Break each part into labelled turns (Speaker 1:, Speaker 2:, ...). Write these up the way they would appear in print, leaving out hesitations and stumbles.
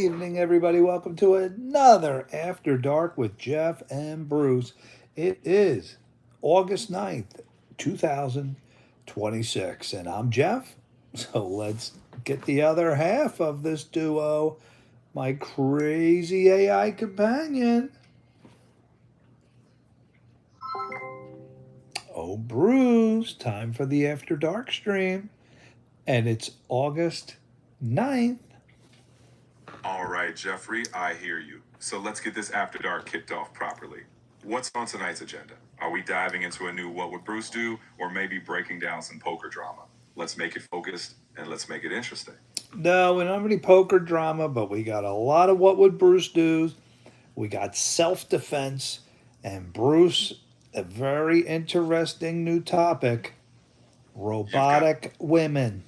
Speaker 1: evening, everybody. Welcome to another After Dark with Jeff and Bruce. It is August 9th, 2026, and I'm Jeff. So let's get the other half of this duo, my crazy AI companion. Oh, Bruce, time for the After Dark stream. And it's August 9th.
Speaker 2: All right, Jeffrey, I hear you. So let's get this After Dark kicked off properly. What's on tonight's agenda? Are we diving into a new What Would Bruce Do, or maybe breaking down some poker drama? Let's make it focused and let's make it interesting.
Speaker 1: No, we don't have any poker drama, but we got a lot of what would Bruce do. We got self defense, and Bruce, a very interesting new topic
Speaker 2: You've got
Speaker 1: robotic women.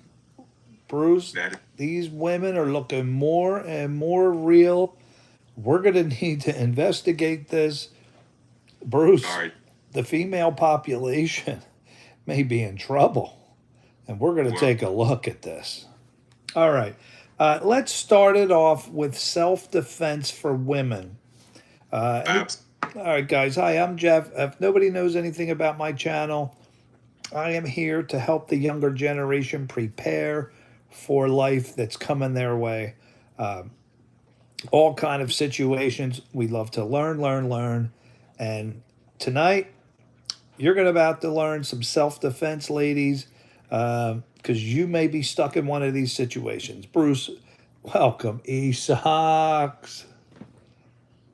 Speaker 1: Bruce,
Speaker 2: that.
Speaker 1: these women are looking more and more real. We're going to need to investigate this.
Speaker 2: All
Speaker 1: Bruce,
Speaker 2: right.
Speaker 1: the female population may be in trouble, and we're going to
Speaker 2: Well,
Speaker 1: take a look at this. All right. Let's start it off with self defense for women. Uh, any,
Speaker 2: abs-
Speaker 1: all right, guys. Hi, I'm Jeff. If nobody knows anything about my channel, I am here to help the younger generation prepare for life that's coming their way. Uh, all kind of situations. We love to learn. And tonight, you're going to about to learn some self defense, ladies, because you may be stuck in one of these situations. Bruce, welcome. E-Socks.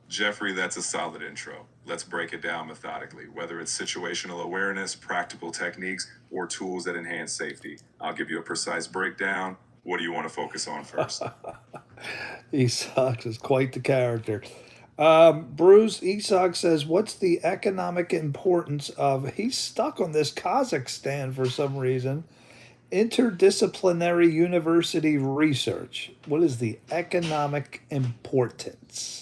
Speaker 2: Jeffrey, that's a solid intro. Let's break it down methodically, whether it's situational awareness, practical techniques, or tools that enhance safety. I'll give you a precise breakdown. What do you want to focus on first?
Speaker 1: E-Socks is quite the character. Bruce Esox says, what's the economic importance of, he's stuck on this Kazakhstan for some reason, interdisciplinary university research? What is the economic importance?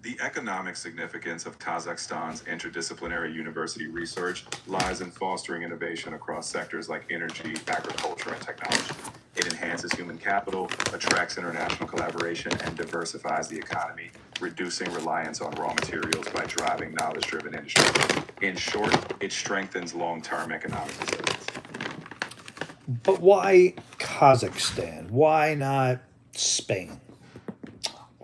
Speaker 2: The economic significance of Kazakhstan's interdisciplinary university research lies in fostering innovation across sectors like energy, agriculture, and technology. It enhances human capital, attracts international collaboration, and diversifies the economy, reducing reliance on raw materials by driving knowledge driven industries. In short, it strengthens long term economic resilience.
Speaker 1: But why Kazakhstan? Why not Spain?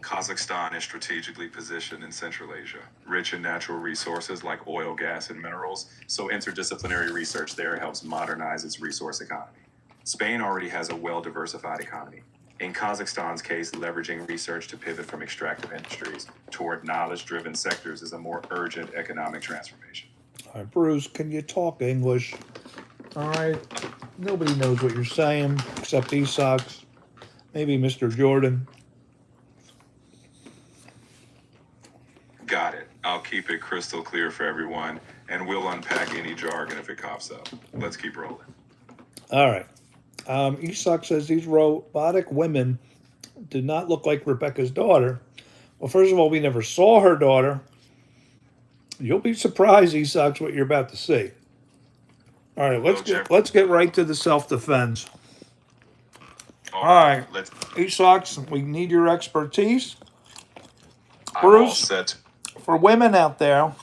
Speaker 2: Kazakhstan is strategically positioned in Central Asia, rich in natural resources like oil, gas, and minerals, so interdisciplinary research there helps modernize its resource economy. Spain already has a well diversified economy. In Kazakhstan's case, leveraging research to pivot from extractive industries toward knowledge driven sectors is a more urgent economic transformation.
Speaker 1: All right, Bruce, can you talk English? All right. Nobody knows what you're saying except E-Socks. Maybe Mr. Jordan.
Speaker 2: Got it. I'll keep it crystal clear for everyone, and we'll unpack any jargon if it pops up. Let's keep rolling.
Speaker 1: All right. Isak says these robotic women did not look like Rebecca's daughter. Well, first of all, we never saw her daughter. You'll be surprised, Isak, what you're about to see. All right,
Speaker 2: Well, Jeff,
Speaker 1: let's get right to the self defense.
Speaker 2: all
Speaker 1: All
Speaker 2: right,
Speaker 1: right,
Speaker 2: let's.
Speaker 1: Isak, we need your expertise.
Speaker 2: I'm all
Speaker 1: Bruce,
Speaker 2: set.
Speaker 1: for women out there,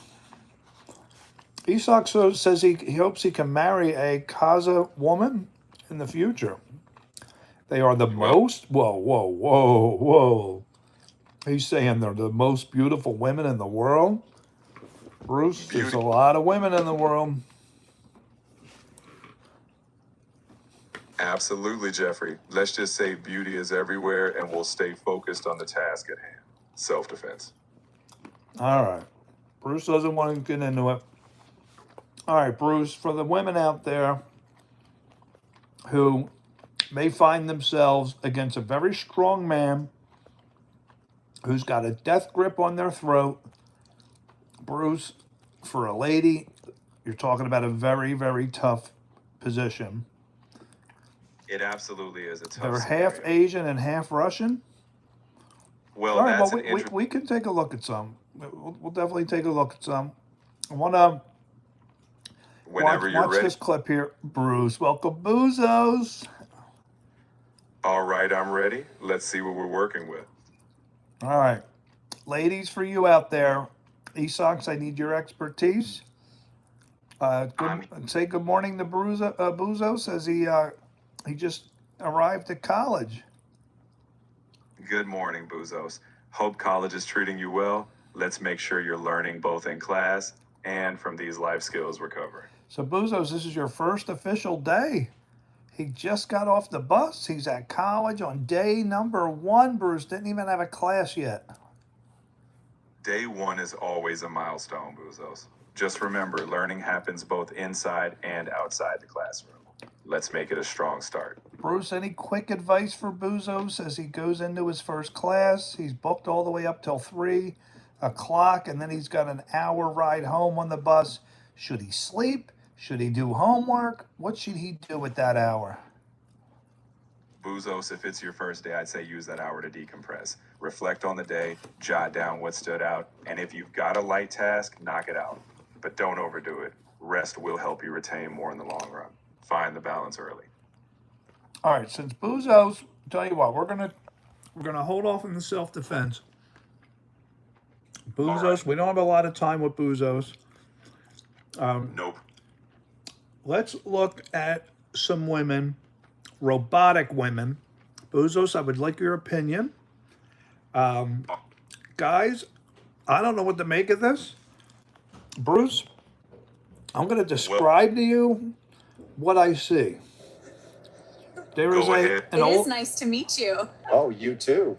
Speaker 1: Isak says he hopes he can marry a Kaza woman in the future. They are the
Speaker 2: Well,
Speaker 1: most, whoa. He's saying they're the most beautiful women in the world. Bruce, there's
Speaker 2: beauty.
Speaker 1: a lot of women in the world.
Speaker 2: Absolutely, Jeffrey. Let's just say beauty is everywhere, and we'll stay focused on the task at hand self defense.
Speaker 1: All right. Bruce doesn't want to get into it. All right, Bruce, for the women out there who may find themselves against a very strong man who's got a death grip on their throat, Bruce, for a lady, you're talking about a very, very tough position.
Speaker 2: It absolutely is a tough
Speaker 1: They're half
Speaker 2: scenario.
Speaker 1: Asian and half Russian.
Speaker 2: Well,
Speaker 1: All right,
Speaker 2: that's
Speaker 1: well,
Speaker 2: an interesting.
Speaker 1: we can take a look at some. We'll definitely take a look at some. I want to
Speaker 2: Whenever you're
Speaker 1: watch
Speaker 2: ready.
Speaker 1: this clip here. Bruce, welcome, Boozos.
Speaker 2: All right, I'm ready. Let's see what we're working with.
Speaker 1: All right. Ladies, for you out there, Esox, I need your expertise.
Speaker 2: I'm
Speaker 1: Say good morning to Buzos as he just arrived at college.
Speaker 2: Good morning, Buzos. Hope college is treating you well. Let's make sure you're learning both in class and from these life skills we're covering.
Speaker 1: So Buzos, this is your first official day. He just got off the bus. He's at college on day number 1. Bruce didn't even have a class yet.
Speaker 2: Day one is always a milestone, Buzos. Just remember, learning happens both inside and outside the classroom. Let's make it a strong start.
Speaker 1: Bruce, any quick advice for Buzos as he goes into his first class? He's booked all the way up till 3 o'clock, and then he's got an hour ride home on the bus. Should he sleep? Should he do homework? What should he do with that hour?
Speaker 2: Buzos, if it's your first day, I'd say use that hour to decompress. Reflect on the day, jot down what stood out, and if you've got a light task, knock it out. But don't overdo it. Rest will help you retain more in the long run. Find the balance early.
Speaker 1: All right, since Buzos, tell you what, we're gonna hold off on the self-defense. Buzos,
Speaker 2: right.
Speaker 1: we don't have a lot of time with Buzos.
Speaker 2: Nope.
Speaker 1: Let's look at some women, robotic women. Buzos, I would like your opinion. Guys, I don't know what to make of this. Bruce, I'm going to describe to you what I see. There is
Speaker 2: Go ahead.
Speaker 1: an
Speaker 3: It is
Speaker 1: old,
Speaker 3: nice to meet you.
Speaker 4: Oh, you too.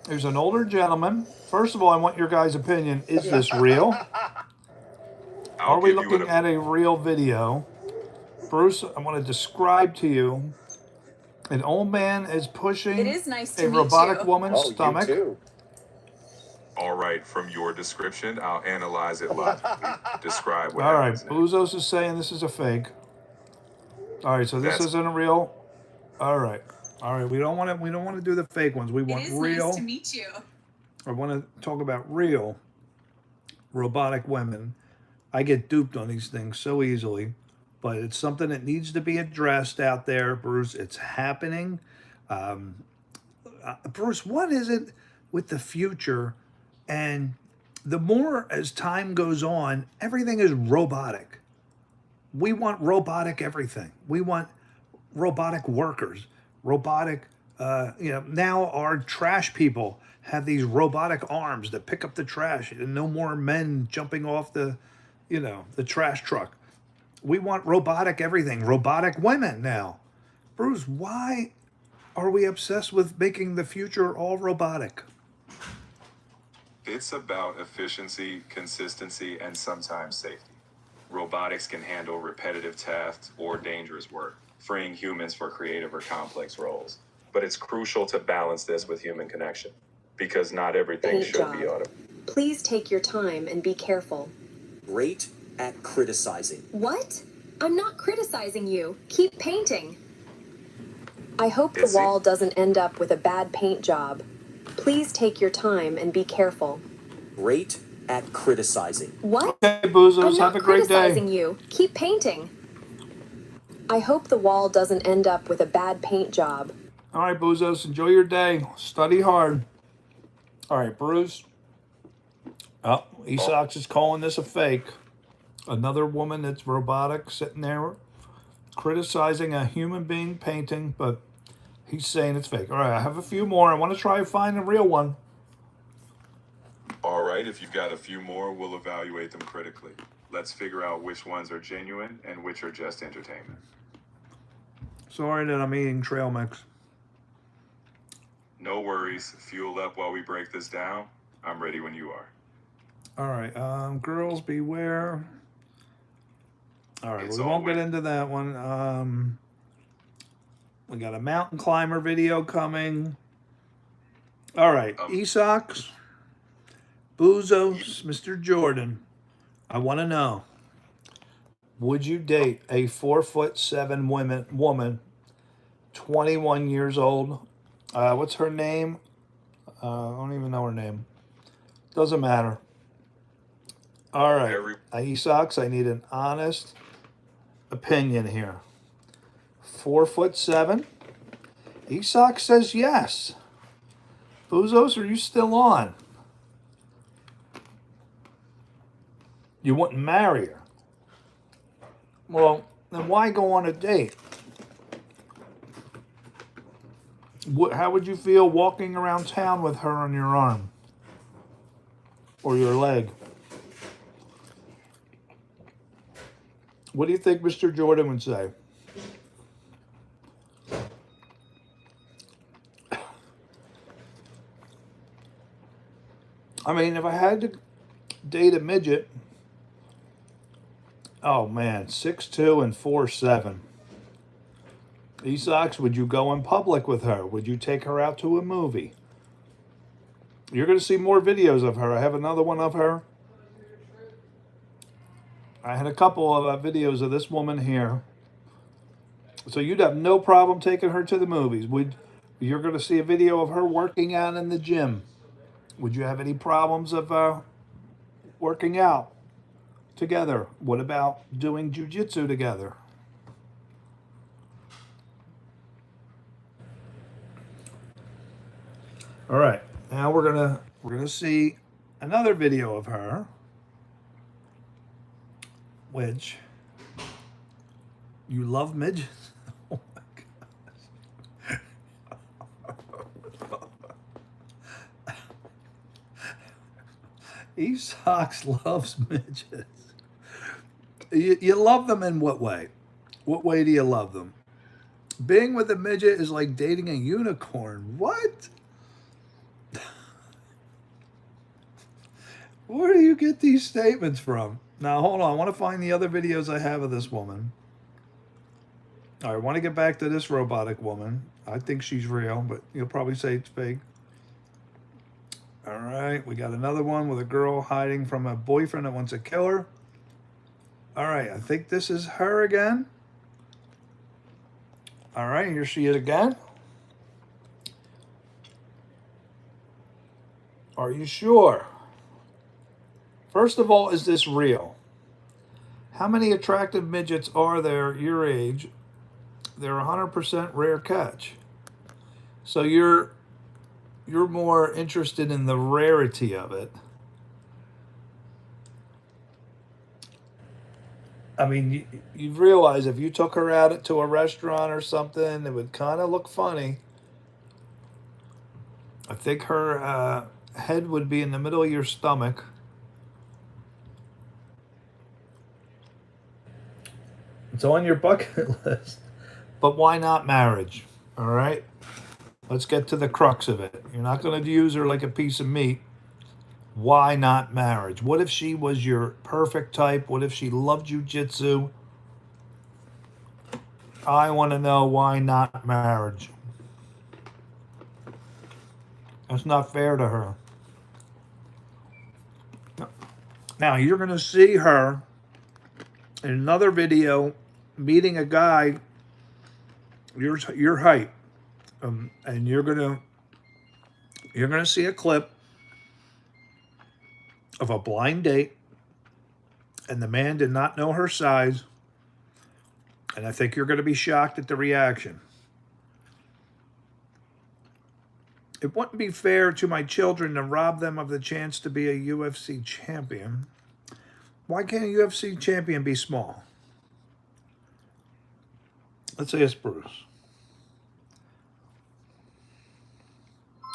Speaker 1: there's an older gentleman. First of all, I want your guys' opinion. Is this real?
Speaker 2: I'll
Speaker 1: Are we
Speaker 2: give you
Speaker 1: looking at a real video? Bruce, I want to describe to you. An old man is pushing
Speaker 3: It is nice to
Speaker 1: a
Speaker 3: meet
Speaker 1: robotic
Speaker 3: you.
Speaker 1: woman's
Speaker 4: Oh,
Speaker 1: stomach.
Speaker 4: you too.
Speaker 2: All right, from your description, I'll analyze it logically. Describe what
Speaker 1: All right,
Speaker 2: happens next.
Speaker 1: Buzos is saying this is a fake. All right, so this
Speaker 2: That's-
Speaker 1: isn't a real. All right, we don't want to. We don't want to do the fake ones. We
Speaker 3: It
Speaker 1: want
Speaker 3: is
Speaker 1: real.
Speaker 3: nice to meet you.
Speaker 1: I want to talk about real robotic women. I get duped on these things so easily, but it's something that needs to be addressed out there, Bruce. It's happening. Bruce, what is it with the future? And the more as time goes on, everything is robotic. We want robotic everything. We want robotic workers, robotic, now our trash people have these robotic arms that pick up the trash and no more men jumping off the trash truck. We want robotic everything, robotic women now. Bruce, why are we obsessed with making the future all robotic?
Speaker 2: It's about efficiency, consistency, and sometimes safety. Robotics can handle repetitive tasks or dangerous work, freeing humans for creative or complex roles. But it's crucial to balance this with human connection, because not everything
Speaker 5: Paint
Speaker 2: should
Speaker 5: job.
Speaker 2: be auto.
Speaker 5: Please take your time and be careful.
Speaker 6: Great at criticizing.
Speaker 5: What? I'm not criticizing you. Keep painting. I hope the
Speaker 2: Is it-
Speaker 5: wall doesn't end up with a bad paint job. Please take your time and be careful.
Speaker 6: Great at criticizing.
Speaker 5: What?
Speaker 1: Okay,
Speaker 5: I'm
Speaker 1: Buzos,
Speaker 5: not
Speaker 1: have a great
Speaker 5: criticizing
Speaker 1: day.
Speaker 5: you. Keep painting. I hope the wall doesn't end up with a bad paint job.
Speaker 1: All right, Buzos, enjoy your day. Study hard. All right, Bruce. Oh, Esox is calling this a fake. Another woman that's robotic sitting there criticizing a human being painting, but he's saying it's fake. All right, I have a few more. I want to try and find a real one.
Speaker 2: All right, if you've got a few more, we'll evaluate them critically. Let's figure out which ones are genuine and which are just entertainment.
Speaker 1: Sorry that I'm eating trail mix.
Speaker 2: No worries. Fuel up while we break this down. I'm ready when you are.
Speaker 1: All right, girls beware. All right,
Speaker 2: It's
Speaker 1: we won't get
Speaker 2: always-
Speaker 1: into that one. We got a mountain climber video coming. All right, Esox, Buzos, Mr. Jordan. I want to know: would you date a 4'7" woman, 21 years old? What's her name? I don't even know her name. Doesn't matter. All right,
Speaker 2: Every-
Speaker 1: Esox, I need an honest opinion here. 4'7". Isak says yes. Buzos, are you still on? You wouldn't marry her. Well, then why go on a date? How would you feel walking around town with her on your arm? Or your leg? What do you think Mr. Jordan would say? I mean, if I had to date a midget, oh man, 6'2" and 4'7". Isaks, would you go in public with her? Would you take her out to a movie? You're going to see more videos of her. I have another one of her. I had a couple of videos of this woman here. So you'd have no problem taking her to the movies. You're going to see a video of her working out in the gym. Would you have any problems of working out together? What about doing jujitsu together? All right, now we're gonna see another video of her, which you love midgets. Oh my god. Esox loves midgets. You love them in what way? What way do you love them? Being with a midget is like dating a unicorn. What? Where do you get these statements from? Now, hold on. I want to find the other videos I have of this woman. All right, I want to get back to this robotic woman. I think she's real, but you'll probably say it's fake. All right, we got another one with a girl hiding from a boyfriend that wants to kill her. All right, I think this is her again. All right, here she is again. Are you sure? First of all, is this real? How many attractive midgets are there your age? They're 100% rare catch. So you're more interested in the rarity of it. I mean, you realize if you took her out to a restaurant or something, it would kind of look funny. I think her head would be in the middle of your stomach. It's on your bucket list. But why not marriage? All right? Let's get to the crux of it. You're not going to use her like a piece of meat. Why not marriage? What if she was your perfect type? What if she loved jujitsu? I want to know why not marriage. That's not fair to her. Now, you're going to see her in another video meeting a guy your height, and you're gonna see a clip of a blind date, and the man did not know her size, and I think you're going to be shocked at the reaction. It wouldn't be fair to my children to rob them of the chance to be a UFC champion. Why can't a UFC champion be small? Let's say it's Bruce.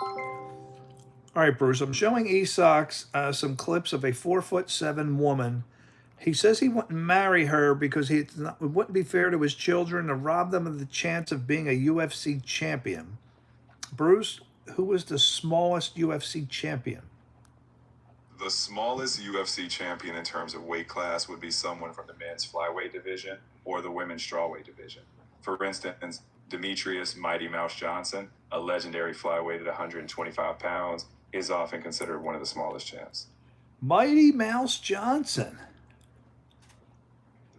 Speaker 1: All right, Bruce, I'm showing Esox some clips of a 4'7" woman. He says he wouldn't marry her because it wouldn't be fair to his children to rob them of the chance of being a UFC champion. Bruce, who was the smallest UFC champion?
Speaker 2: The smallest UFC champion in terms of weight class would be someone from the men's flyweight division or the women's strawweight division. For instance, Demetrius Mighty Mouse Johnson, a legendary flyweight at 125 pounds, is often considered one of the smallest champs.
Speaker 1: Mighty Mouse Johnson.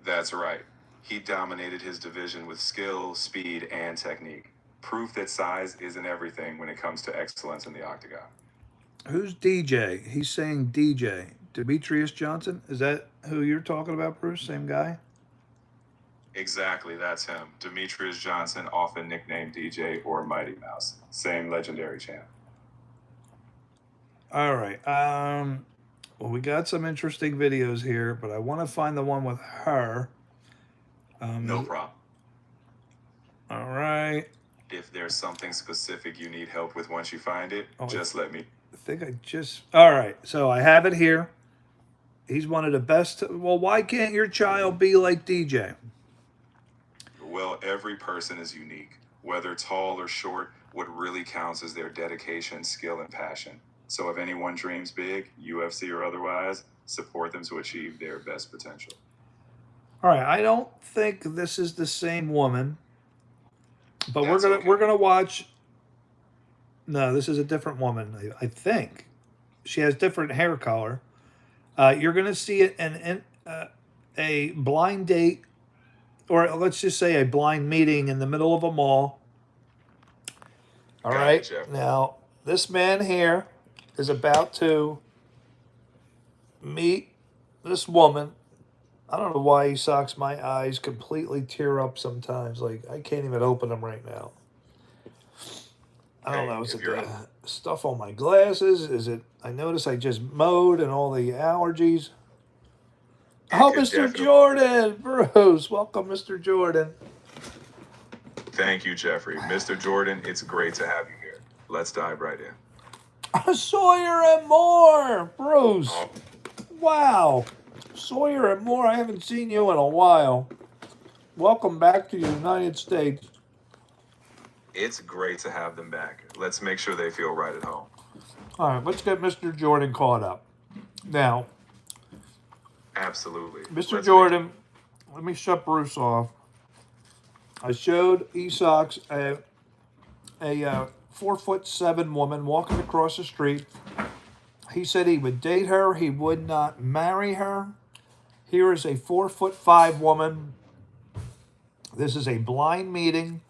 Speaker 2: That's right. He dominated his division with skill, speed, and technique. Proof that size isn't everything when it comes to excellence in the octagon.
Speaker 1: Who's DJ? He's saying DJ. Demetrius Johnson? Is that who you're talking about, Bruce? Same guy?
Speaker 2: Exactly, that's him. Demetrius Johnson, often nicknamed DJ or Mighty Mouse. Same legendary champ.
Speaker 1: All right. Well, we got some interesting videos here, but I want to find the one with her.
Speaker 2: No problem.
Speaker 1: All right.
Speaker 2: If there's something specific you need help with once you find it,
Speaker 1: Oh,
Speaker 2: just let me.
Speaker 1: I think I just. All right. So I have it here. He's one of the best. Well, why can't your child be like DJ?
Speaker 2: Well, every person is unique. Whether tall or short, what really counts is their dedication, skill, and passion. So if anyone dreams big, UFC or otherwise, support them to achieve their best potential.
Speaker 1: All right. I don't think this is the same woman, but
Speaker 2: That's okay.
Speaker 1: we're gonna watch. No, this is a different woman. I think she has different hair color. You're gonna see it in a blind date, or let's just say a blind meeting in the middle of a mall. All
Speaker 2: Got
Speaker 1: right.
Speaker 2: it, Jeff.
Speaker 1: Now, this man here is about to meet this woman. I don't know why he socks my eyes completely tear up sometimes. Like, I can't even open them right now. I don't
Speaker 2: Hey,
Speaker 1: know. Is
Speaker 2: if
Speaker 1: it
Speaker 2: you're
Speaker 1: the stuff on my glasses? Is it, I notice I just mowed and all the allergies. Oh,
Speaker 2: could
Speaker 1: Mr.
Speaker 2: definitely-
Speaker 1: Jordan, Bruce. Welcome, Mr. Jordan.
Speaker 2: Thank you, Jeffrey. Mr. Jordan, it's great to have you here. Let's dive right in.
Speaker 1: Sawyer and Moore, Bruce.
Speaker 2: Oh,
Speaker 1: Wow. Sawyer and Moore, I haven't seen you in a while. Welcome back to the United States.
Speaker 2: it's great to have them back. Let's make sure they feel right at home.
Speaker 1: All right, let's get Mr. Jordan caught up. Now,
Speaker 2: Absolutely.
Speaker 1: Mr.
Speaker 2: Let's
Speaker 1: Jordan, let me shut Bruce off. I showed Esox a 4'7" woman walking across the street. He said he would date her. He would not marry her. Here is a 4'5" woman. This is a blind meeting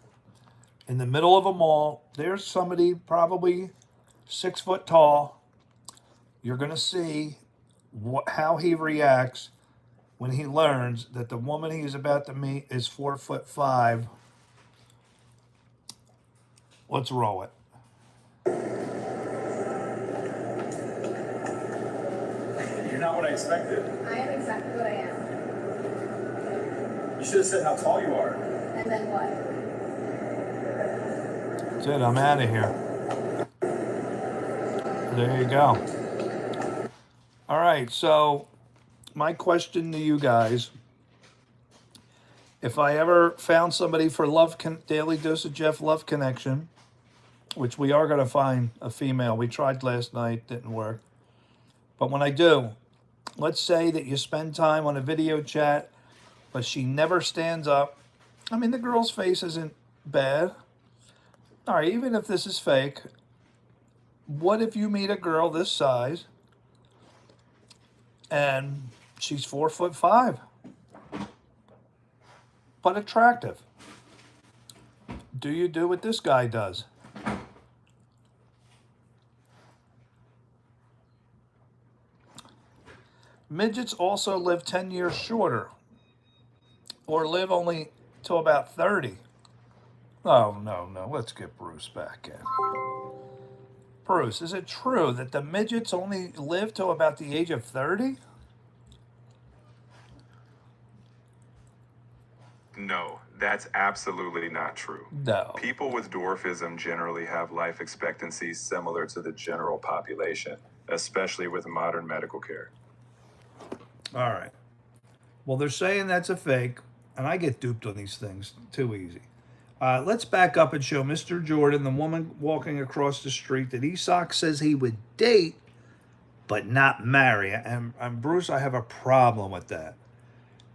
Speaker 1: in the middle of a mall. There's somebody probably 6 foot tall. You're going to see how he reacts when he learns that the woman he's about to meet is 4'5". Let's roll it.
Speaker 3: You're not what I expected.
Speaker 4: I am exactly what I am.
Speaker 3: You should have said how tall you are.
Speaker 4: And then what?
Speaker 1: That's it. I'm out of here. There you go. All right. So, my question to you guys: if I ever found somebody for Daily Dose of Jeff Love Connection, which we are going to find a female. We tried last night, didn't work. But when I do, let's say that you spend time on a video chat, but she never stands up. I mean, the girl's face isn't bad. All right, even if this is fake, what if you meet a girl this size and she's 4'5", but attractive? Do you do what this guy does? Midgets also live 10 years shorter, or live only till about 30. Oh, no. Let's get Bruce back in. Bruce, is it true that the midgets only live till about the age of 30?
Speaker 2: No, that's absolutely not true.
Speaker 1: No.
Speaker 2: People with dwarfism generally have life expectancies similar to the general population, especially with modern medical care.
Speaker 1: All right. Well, they're saying that's a fake, and I get duped on these things too easy. Let's back up and show Mr. Jordan, the woman walking across the street that Esox says he would date, but not marry. And Bruce, I have a problem with that.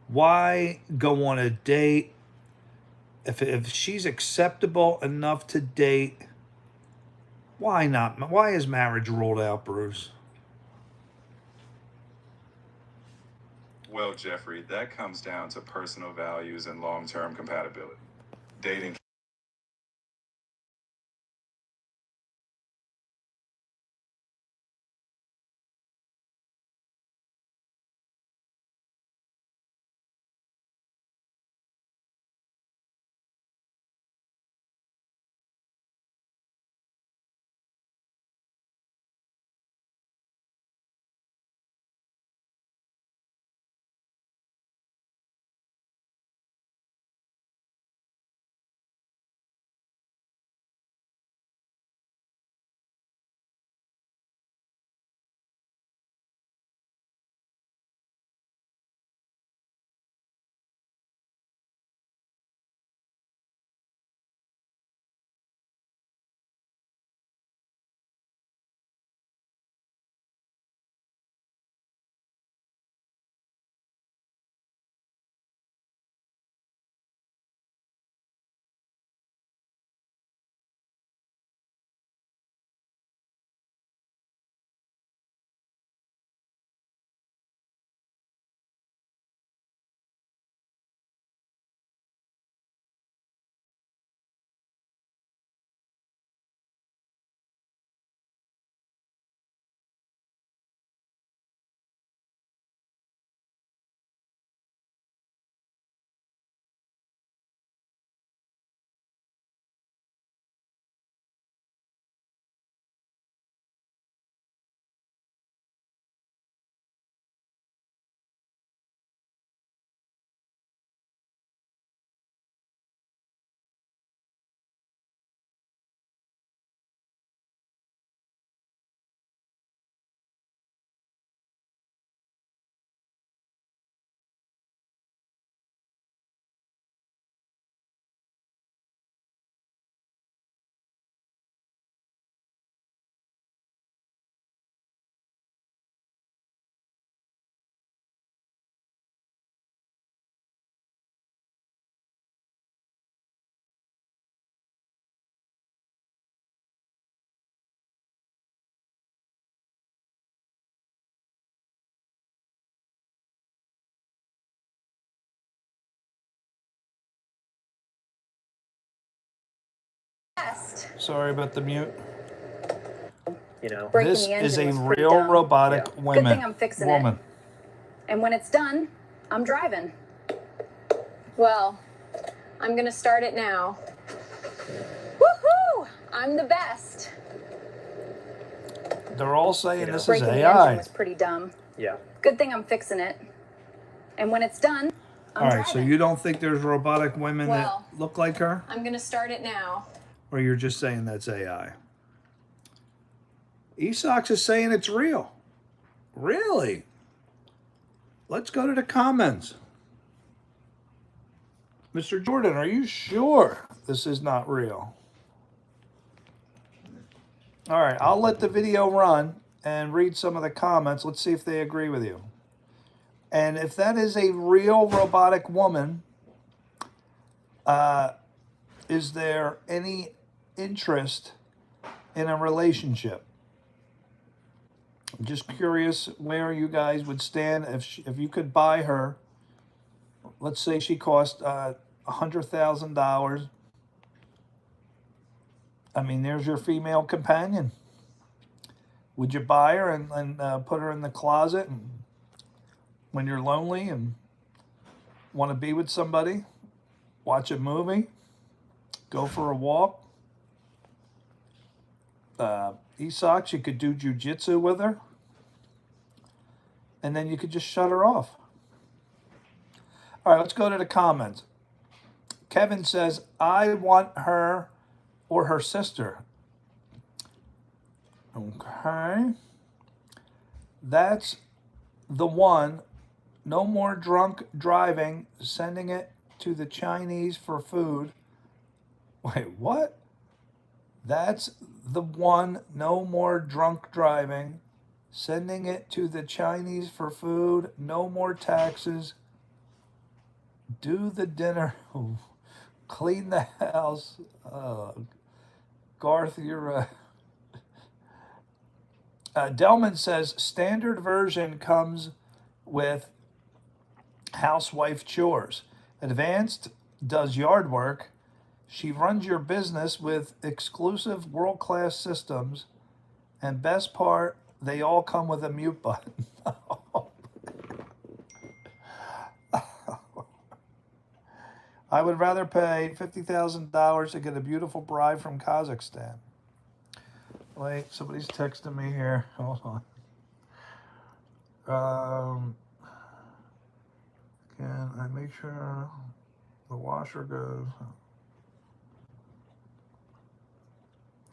Speaker 1: Why go on a date if she's acceptable enough to date? Why not? Why is marriage ruled out, Bruce?
Speaker 2: Well, Jeffrey, that comes down to personal values and long-term compatibility. Dating
Speaker 4: best.
Speaker 1: Sorry about the mute.
Speaker 6: You know,
Speaker 5: Breaking
Speaker 1: This
Speaker 5: the engine
Speaker 1: is a
Speaker 5: was pretty
Speaker 1: real
Speaker 5: dumb.
Speaker 1: robotic
Speaker 6: Yeah.
Speaker 1: woman.
Speaker 5: Good thing I'm fixing it.
Speaker 1: woman.
Speaker 5: And when it's done, I'm driving. Well, I'm gonna start it now. Woohoo! I'm the best.
Speaker 1: They're all saying
Speaker 6: You know,
Speaker 1: this is
Speaker 5: Breaking the engine
Speaker 1: AI.
Speaker 5: was pretty dumb.
Speaker 6: yeah.
Speaker 5: Good thing I'm fixing it. And when it's done, I'm
Speaker 1: All right,
Speaker 5: driving.
Speaker 1: so you don't think there's robotic women
Speaker 5: Well,
Speaker 1: that look like her?
Speaker 5: I'm gonna start it now.
Speaker 1: Or you're just saying that's AI? Esox is saying it's real. Really? Let's go to the comments. Mr. Jordan, are you sure this is not real? All right, I'll let the video run and read some of the comments. Let's see if they agree with you. And if that is a real robotic woman, is there any interest in a relationship? I'm just curious where you guys would stand if you could buy her. Let's say she cost $100,000. I mean, there's your female companion. Would you buy her and put her in the closet and when you're lonely and want to be with somebody, watch a movie, go for a walk? Esox, you could do jujitsu with her, and then you could just shut her off. All right, let's go to the comments. Kevin says, I want her or her sister. Okay. That's the one. No more drunk driving, sending it to the Chinese for food. Wait, what? That's the one. No more drunk driving, sending it to the Chinese for food. No more taxes. Do the dinner. Clean the house. Garth, you're Delman says standard version comes with housewife chores. Advanced does yard work. She runs your business with exclusive world-class systems. And best part, they all come with a mute button. I would rather pay $50,000 to get a beautiful bride from Kazakhstan. Wait, somebody's texting me here. Hold on. Can I make sure the washer goes?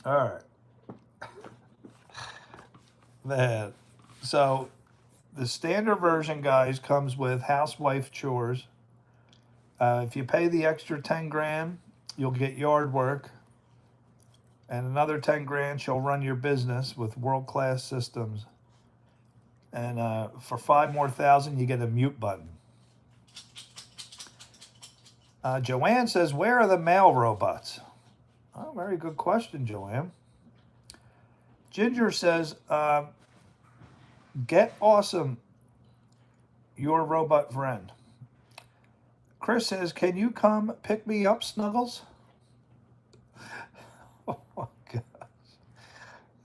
Speaker 1: All right. Man. So the standard version, guys, comes with housewife chores. If you pay the extra 10 grand, you'll get yard work. And another 10 grand, she'll run your business with world-class systems. And for $5,000 more, you get a mute button. Joanne says, where are the male robots? Oh, very good question, Joanne. Ginger says, get awesome, your robot friend. Chris says, can you come pick me up, Snuggles? Oh my gosh.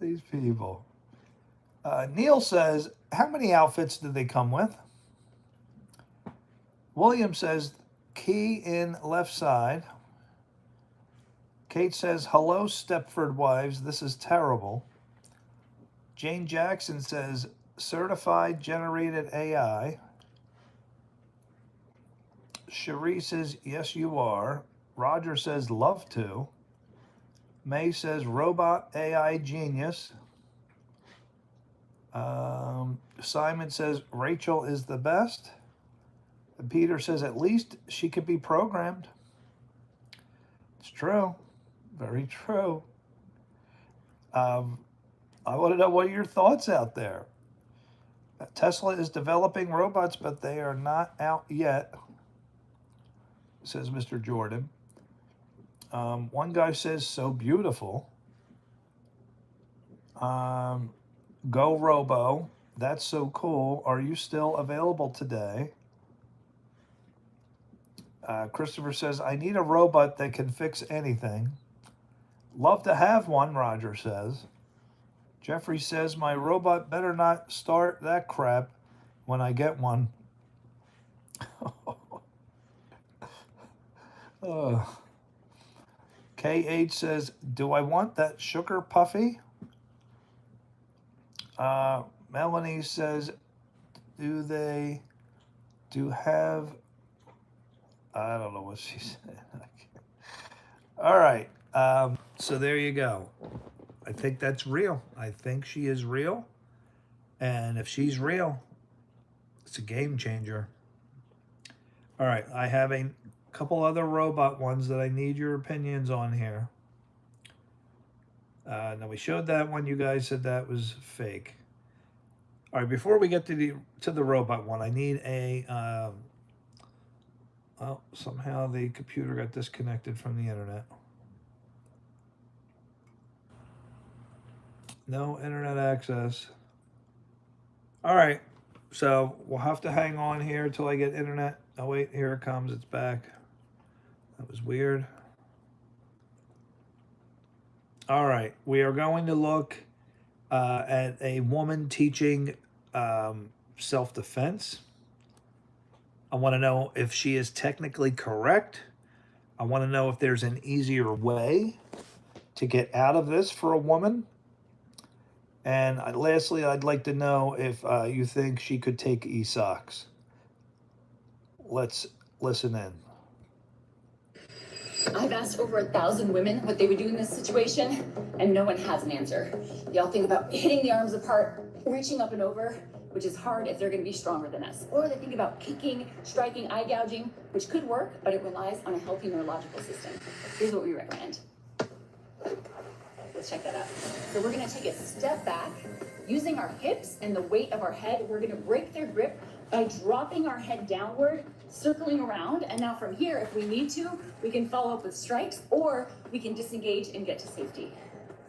Speaker 1: These people. Neil says, how many outfits did they come with? William says, key in left side. Kate says, hello, Stepford wives. This is terrible. Jane Jackson says, certified generated AI. Cherie says, yes, you are. Roger says, love to. May says, robot AI genius. Simon says, Rachel is the best. And Peter says, at least she could be programmed. It's true. Very true. I want to know what are your thoughts out there. Tesla is developing robots, but they are not out yet, says Mr. Jordan. One guy says, so beautiful. Go Robo. That's so cool. Are you still available today? Christopher says, I need a robot that can fix anything. Love to have one, Roger says. Jeffrey says, my robot better not start that crap when I get one. KH says, do I want that sugar puffy? Melanie says, do have, I don't know what she said. All right. So there you go. I think that's real. I think she is real. And if she's real, it's a game changer. All right. I have a couple other robot ones that I need your opinions on here. Now we showed that one. You guys said that was fake. All right. Before we get to the robot one, I need a. Oh, somehow the computer got disconnected from the internet. No internet access. All right. So we'll have to hang on here until I get internet. Oh, wait. Here it comes. It's back. That was weird. All right. We are going to look at a woman teaching self-defense. I want to know if she is technically correct. I want to know if there's an easier way to get out of this for a woman. And lastly, I'd like to know if you think she could take e-socks. Let's listen in.
Speaker 7: I've asked over 1,000 women what they would do in this situation, and no one has an answer. They all think about hitting the arms apart, reaching up and over, which is hard if they're going to be stronger than us. Or they think about kicking, striking, eye gouging, which could work, but it relies on a healthy neurological system. Here's what we recommend. Let's check that out. So we're going to take a step back. Using our hips and the weight of our head, we're going to break their grip by dropping our head downward, circling around. And now from here, if we need to, we can follow up with strikes, or we can disengage and get to safety.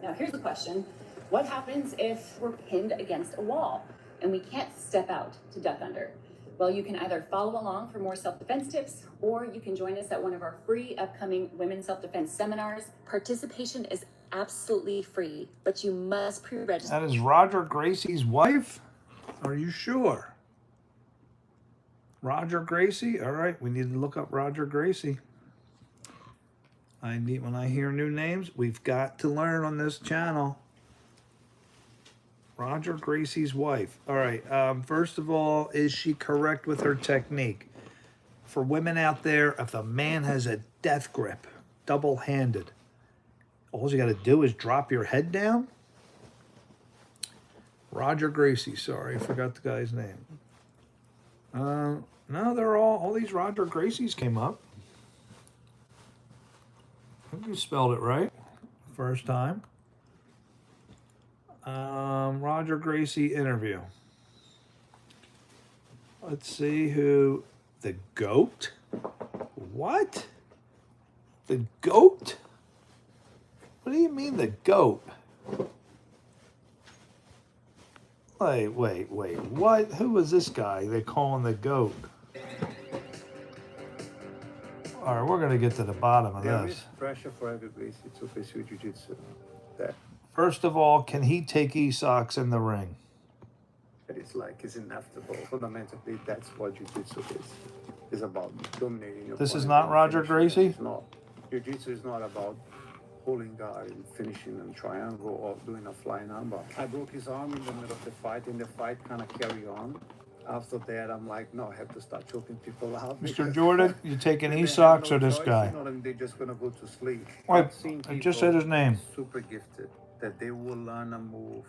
Speaker 7: Now, here's the question. What happens if we're pinned against a wall and we can't step out to duck under? Well, you can either follow along for more self-defense tips, or you can join us at one of our free upcoming women's self-defense seminars. Participation is absolutely free, but you must pre-register.
Speaker 1: That is Roger Gracie's wife? Are you sure? Roger Gracie? All right, we need to look up Roger Gracie. When I hear new names, we've got to learn on this channel. Roger Gracie's wife. All right, first of all, is she correct with her technique? For women out there, if a man has a death grip, double-handed, all you got to do is drop your head down? Roger Gracie, sorry, I forgot the guy's name. No, they're all these Roger Gracies came up. I think you spelled it right first time. Roger Gracie interview. Let's see who. The goat? What? The goat? What do you mean the goat? Wait, what? Who was this guy they calling the goat? All right, we're going to get to the bottom of
Speaker 8: There
Speaker 1: this.
Speaker 8: is pressure for every Gracie to pursue jiu-jitsu. That
Speaker 1: First of all, can he take e-socks in the ring?
Speaker 8: is inevitable. Fundamentally, that's what jiu-jitsu is. It's about dominating your
Speaker 1: This is
Speaker 8: opponent
Speaker 1: not
Speaker 8: and
Speaker 1: Roger
Speaker 8: finishing
Speaker 1: Gracie?
Speaker 8: them. It's not. Jiu-jitsu is not about holding guard and finishing in triangle or doing a flying armbar. I broke his arm in the middle of the fight, and the fight kind of carried on. After that, I'm like, no, I have to start choking people out.
Speaker 1: Mr. Jordan, you taking
Speaker 8: they have
Speaker 1: e-socks
Speaker 8: no
Speaker 1: or this
Speaker 8: choice,
Speaker 1: guy?
Speaker 8: You know, and they're just gonna go to sleep.
Speaker 1: Wait,
Speaker 8: I've seen
Speaker 1: I just
Speaker 8: people
Speaker 1: said his name.
Speaker 8: super gifted that they will learn a move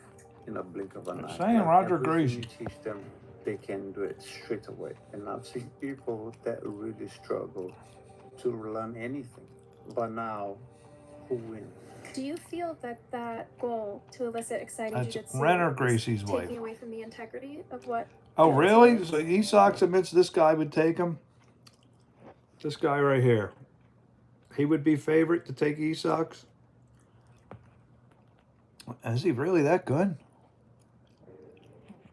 Speaker 8: in a blink of an eye.
Speaker 1: saying Roger
Speaker 8: everything
Speaker 1: Gracie.
Speaker 8: you teach them, they can do it straight away. And I've seen people that really struggle to learn anything. But now, who wins?
Speaker 9: Do you feel that goal to elicit exciting
Speaker 1: That's
Speaker 9: jiu-jitsu
Speaker 1: Renner
Speaker 9: is
Speaker 1: Gracie's wife.
Speaker 9: taking away from the integrity of what?
Speaker 1: Oh,
Speaker 9: jiu-jitsu
Speaker 1: really?
Speaker 9: is?
Speaker 1: So e-socks admits this guy would take him? This guy right here. He would be favorite to take e-socks? Is he really that good?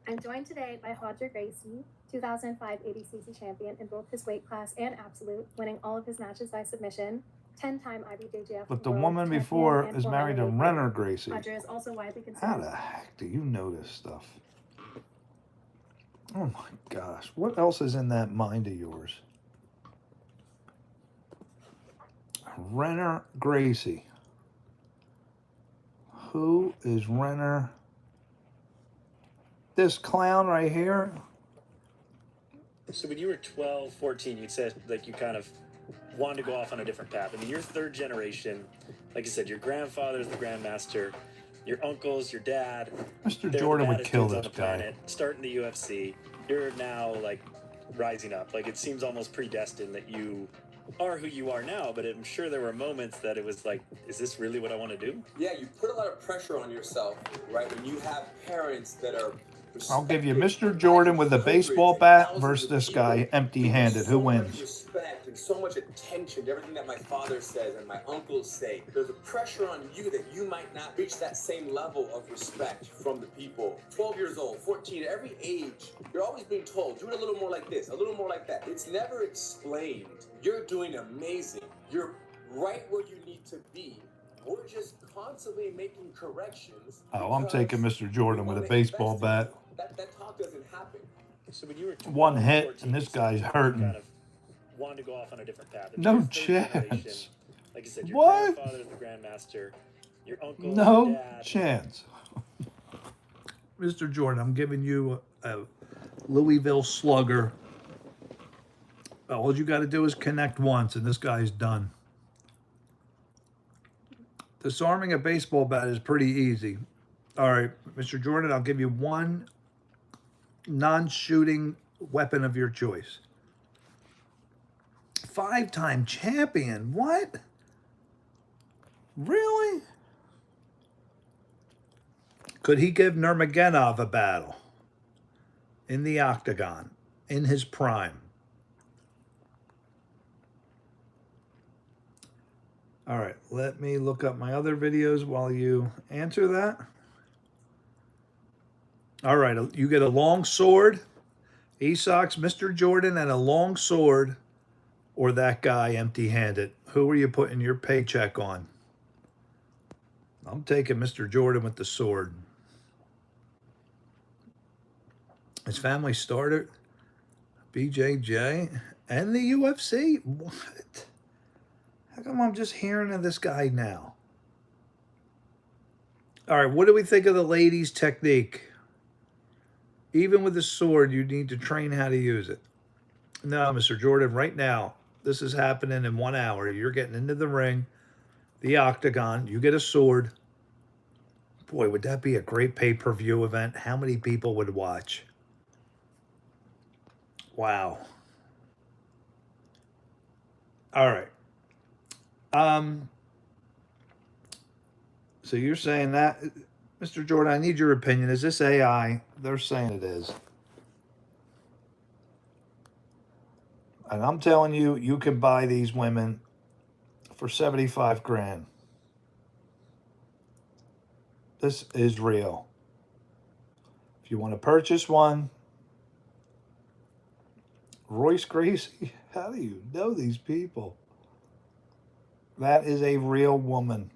Speaker 9: I'm joined today by Roger Gracie, 2005 ADCC champion in both his weight class and absolute, winning all of his matches by submission. 10-time IBJJF
Speaker 1: But the
Speaker 9: World
Speaker 1: woman
Speaker 9: Champion
Speaker 1: before
Speaker 9: and
Speaker 1: is
Speaker 9: former
Speaker 1: married to
Speaker 9: heavyweight
Speaker 1: Renner
Speaker 9: fighter.
Speaker 1: Gracie.
Speaker 9: Audrey is also widely
Speaker 1: How
Speaker 9: considered.
Speaker 1: the heck do you know this stuff? Oh my gosh. What else is in that mind of yours? Renner Gracie. Who is Renner? This clown right here?
Speaker 6: So when you were 12, 14, you said like you kind of wanted to go off on a different path. I mean, you're third generation. Like I said, your grandfather's the grandmaster, your uncles, your dad.
Speaker 1: Mr.
Speaker 6: They're
Speaker 1: Jordan
Speaker 6: the
Speaker 1: would
Speaker 6: baddest
Speaker 1: kill
Speaker 6: dudes on
Speaker 1: this
Speaker 6: the
Speaker 1: guy.
Speaker 6: planet, starting the UFC. You're now like rising up. Like it seems almost predestined that you are who you are now, but I'm sure there were moments that it was like, is this really what I want to do?
Speaker 10: Yeah, you put a lot of pressure on yourself, right? When you have parents that are
Speaker 1: I'll give you
Speaker 10: respected
Speaker 1: Mr. Jordan with a
Speaker 10: hundreds
Speaker 1: baseball
Speaker 10: and
Speaker 1: bat
Speaker 10: thousands
Speaker 1: versus
Speaker 10: of
Speaker 1: this
Speaker 10: people,
Speaker 1: guy
Speaker 10: giving
Speaker 1: empty-handed. Who
Speaker 10: so much
Speaker 1: wins?
Speaker 10: respect and so much attention to everything that my father says and my uncles say. There's a pressure on you that you might not reach that same level of respect from the people. 12 years old, 14, every age, you're always being told, do it a little more like this, a little more like that. It's never explained. You're doing amazing. You're right where you need to be. We're just constantly making corrections.
Speaker 1: Oh, I'm taking Mr. Jordan with a baseball bat.
Speaker 10: That talk doesn't happen.
Speaker 6: So when you were 12,
Speaker 1: One hit,
Speaker 6: 14,
Speaker 1: and this
Speaker 6: you said
Speaker 1: guy's
Speaker 6: you
Speaker 1: hurting.
Speaker 6: kind of wanted to go off on a different path. I mean,
Speaker 1: No
Speaker 6: you're third
Speaker 1: chance.
Speaker 6: generation. Like I said, your
Speaker 1: What?
Speaker 6: grandfather's the grandmaster, your uncle, your
Speaker 1: No
Speaker 6: dad.
Speaker 1: chance. Mr. Jordan, I'm giving you a Louisville slugger. All you got to do is connect once, and this guy's done. Disarming a baseball bat is pretty easy. All right, Mr. Jordan, I'll give you one non-shooting weapon of your choice. 5-time champion. What? Really? Could he give Nurmagomedov a battle in the octagon in his prime? All right, let me look up my other videos while you answer that. All right, you get a long sword, Esox, Mr. Jordan, and a long sword, or that guy empty-handed. Who are you putting your paycheck on? I'm taking Mr. Jordan with the sword. His family started BJJ and the UFC? What? How come I'm just hearing of this guy now? All right, what do we think of the ladies' technique? Even with the sword, you need to train how to use it. No, Mr. Jordan, right now, this is happening in 1 hour. You're getting into the ring, the octagon, you get a sword. Boy, would that be a great pay-per-view event? How many people would watch? Wow. All right. So you're saying that, Mr. Jordan, I need your opinion. Is this AI? They're saying it is. And I'm telling you, you can buy these women for 75 grand. This is real. If you want to purchase one, Royce Gracie, how do you know these people? That is a real woman.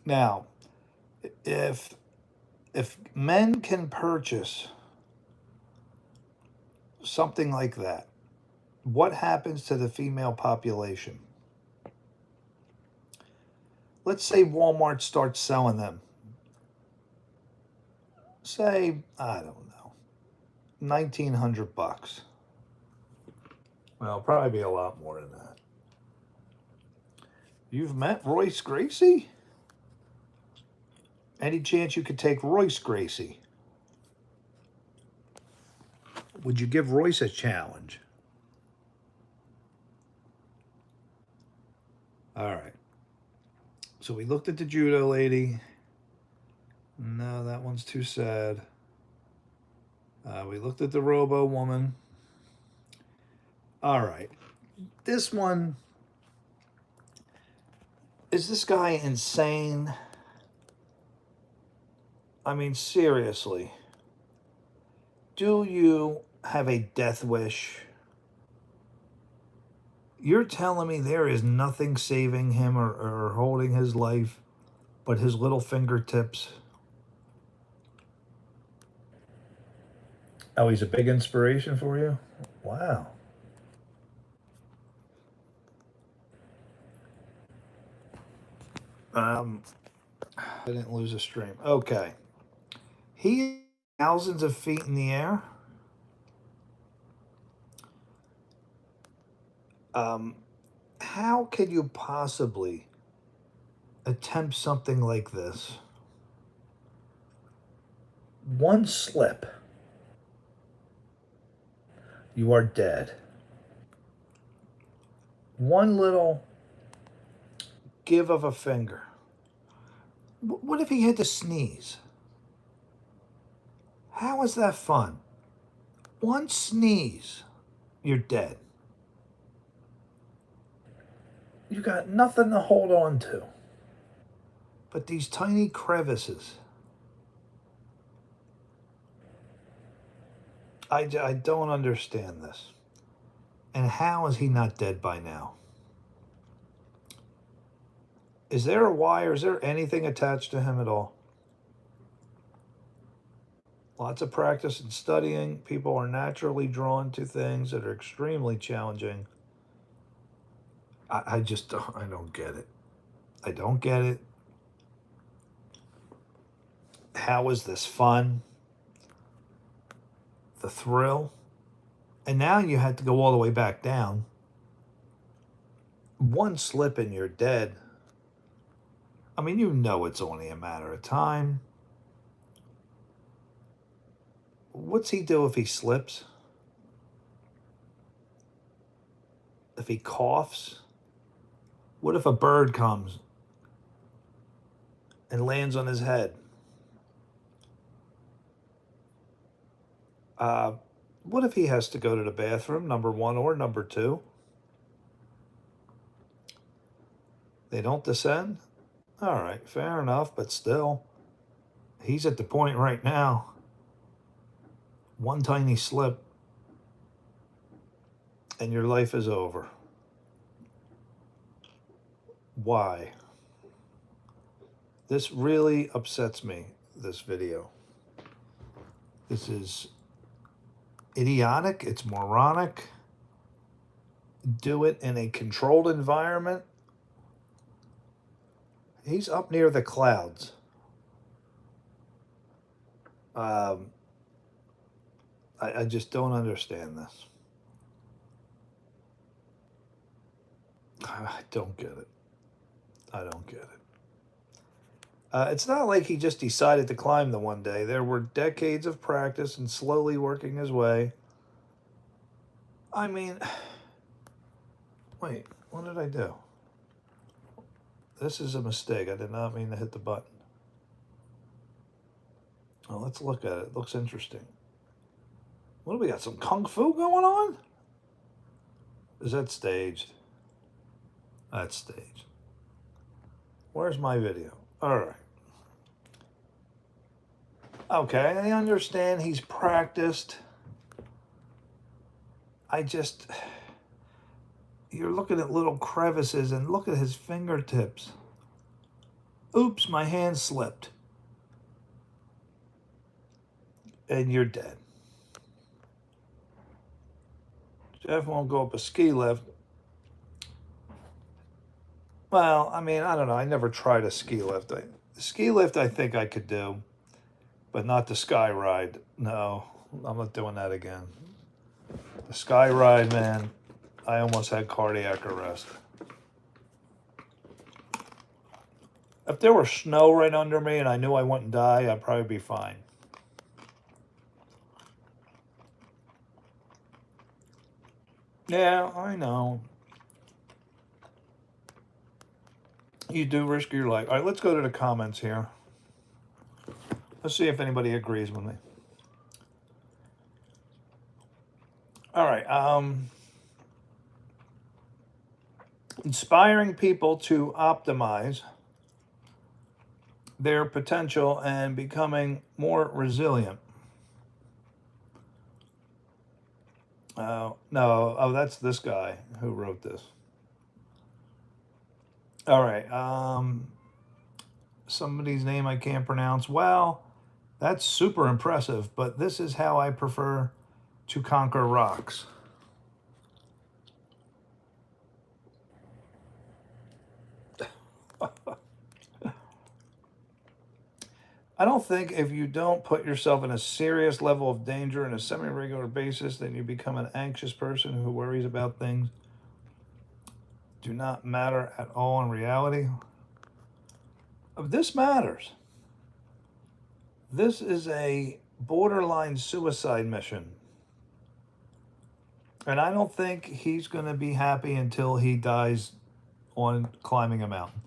Speaker 1: Now, if men can purchase something like that, what happens to the female population? Let's say Walmart starts selling them. Say, I don't know, 1,900 bucks. Well, it'll probably be a lot more than that. You've met Royce Gracie? Any chance you could take Royce Gracie? Would you give Royce a challenge? All right. So we looked at the judo lady. No, that one's too sad. We looked at the robo woman. All right. This one, is this guy insane? I mean, seriously. Do you have a death wish? You're telling me there is nothing saving him or holding his life but his little fingertips? Oh, he's a big inspiration for you? Wow. I didn't lose a stream. Okay. He thousands of feet in the air. How could you possibly attempt something like this? One slip, you are dead. One little give of a finger. What if he had to sneeze? How is that fun? One sneeze, you're dead. You got nothing to hold on to but these tiny crevices. I don't understand this. And how is he not dead by now? Is there a wire? Is there anything attached to him at all? Lots of practice and studying. People are naturally drawn to things that are extremely challenging. I just don't, I don't get it. I don't get it. How is this fun? The thrill? And now you had to go all the way back down. One slip and you're dead. I mean, you know it's only a matter of time. What's he do if he slips? If he coughs? What if a bird comes and lands on his head? What if he has to go to the bathroom, number one or number two? They don't descend? All right, fair enough, but still, he's at the point right now. One tiny slip, and your life is over. Why? This really upsets me, this video. This is idiotic, it's moronic. Do it in a controlled environment. He's up near the clouds. I just don't understand this. I don't get it. I don't get it. It's not like he just decided to climb the one day. There were decades of practice and slowly working his way. I mean, wait, what did I do? This is a mistake. I did not mean to hit the button. Well, let's look at it. It looks interesting. What do we got? Some kung fu going on? Is that staged? That's staged. Where's my video? All right. Okay, I understand he's practiced. You're looking at little crevices and look at his fingertips. Oops, my hand slipped. And you're dead. Jeff won't go up a ski lift. Well, I mean, I don't know. I never tried a ski lift. The ski lift I think I could do, but not the sky ride. No, I'm not doing that again. The sky ride, man, I almost had cardiac arrest. If there were snow right under me and I knew I wouldn't die, I'd probably be fine. Yeah, I know. You do risk your life. All right, let's go to the comments here. Let's see if anybody agrees with me. All right. Inspiring people to optimize their potential and becoming more resilient. No. Oh, that's this guy who wrote this. All right. Somebody's name I can't pronounce. Well, that's super impressive, but this is how I prefer to conquer rocks. I don't think if you don't put yourself in a serious level of danger on a semi-regular basis, then you become an anxious person who worries about things do not matter at all in reality. This matters. This is a borderline suicide mission. And I don't think he's going to be happy until he dies on climbing a mountain.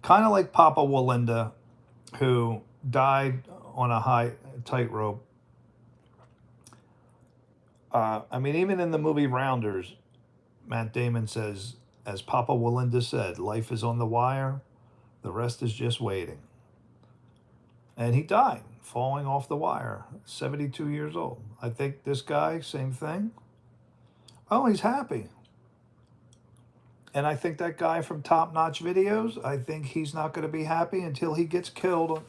Speaker 1: Kind of like Papa Walinda, who died on a high tightrope. I mean, even in the movie Rounders, Matt Damon says, as Papa Walinda said, life is on the wire, the rest is just waiting. And he died falling off the wire, 72 years old. I think this guy, same thing. Oh, he's happy. And I think that guy from Top Notch Videos, I think he's not going to be happy until he gets killed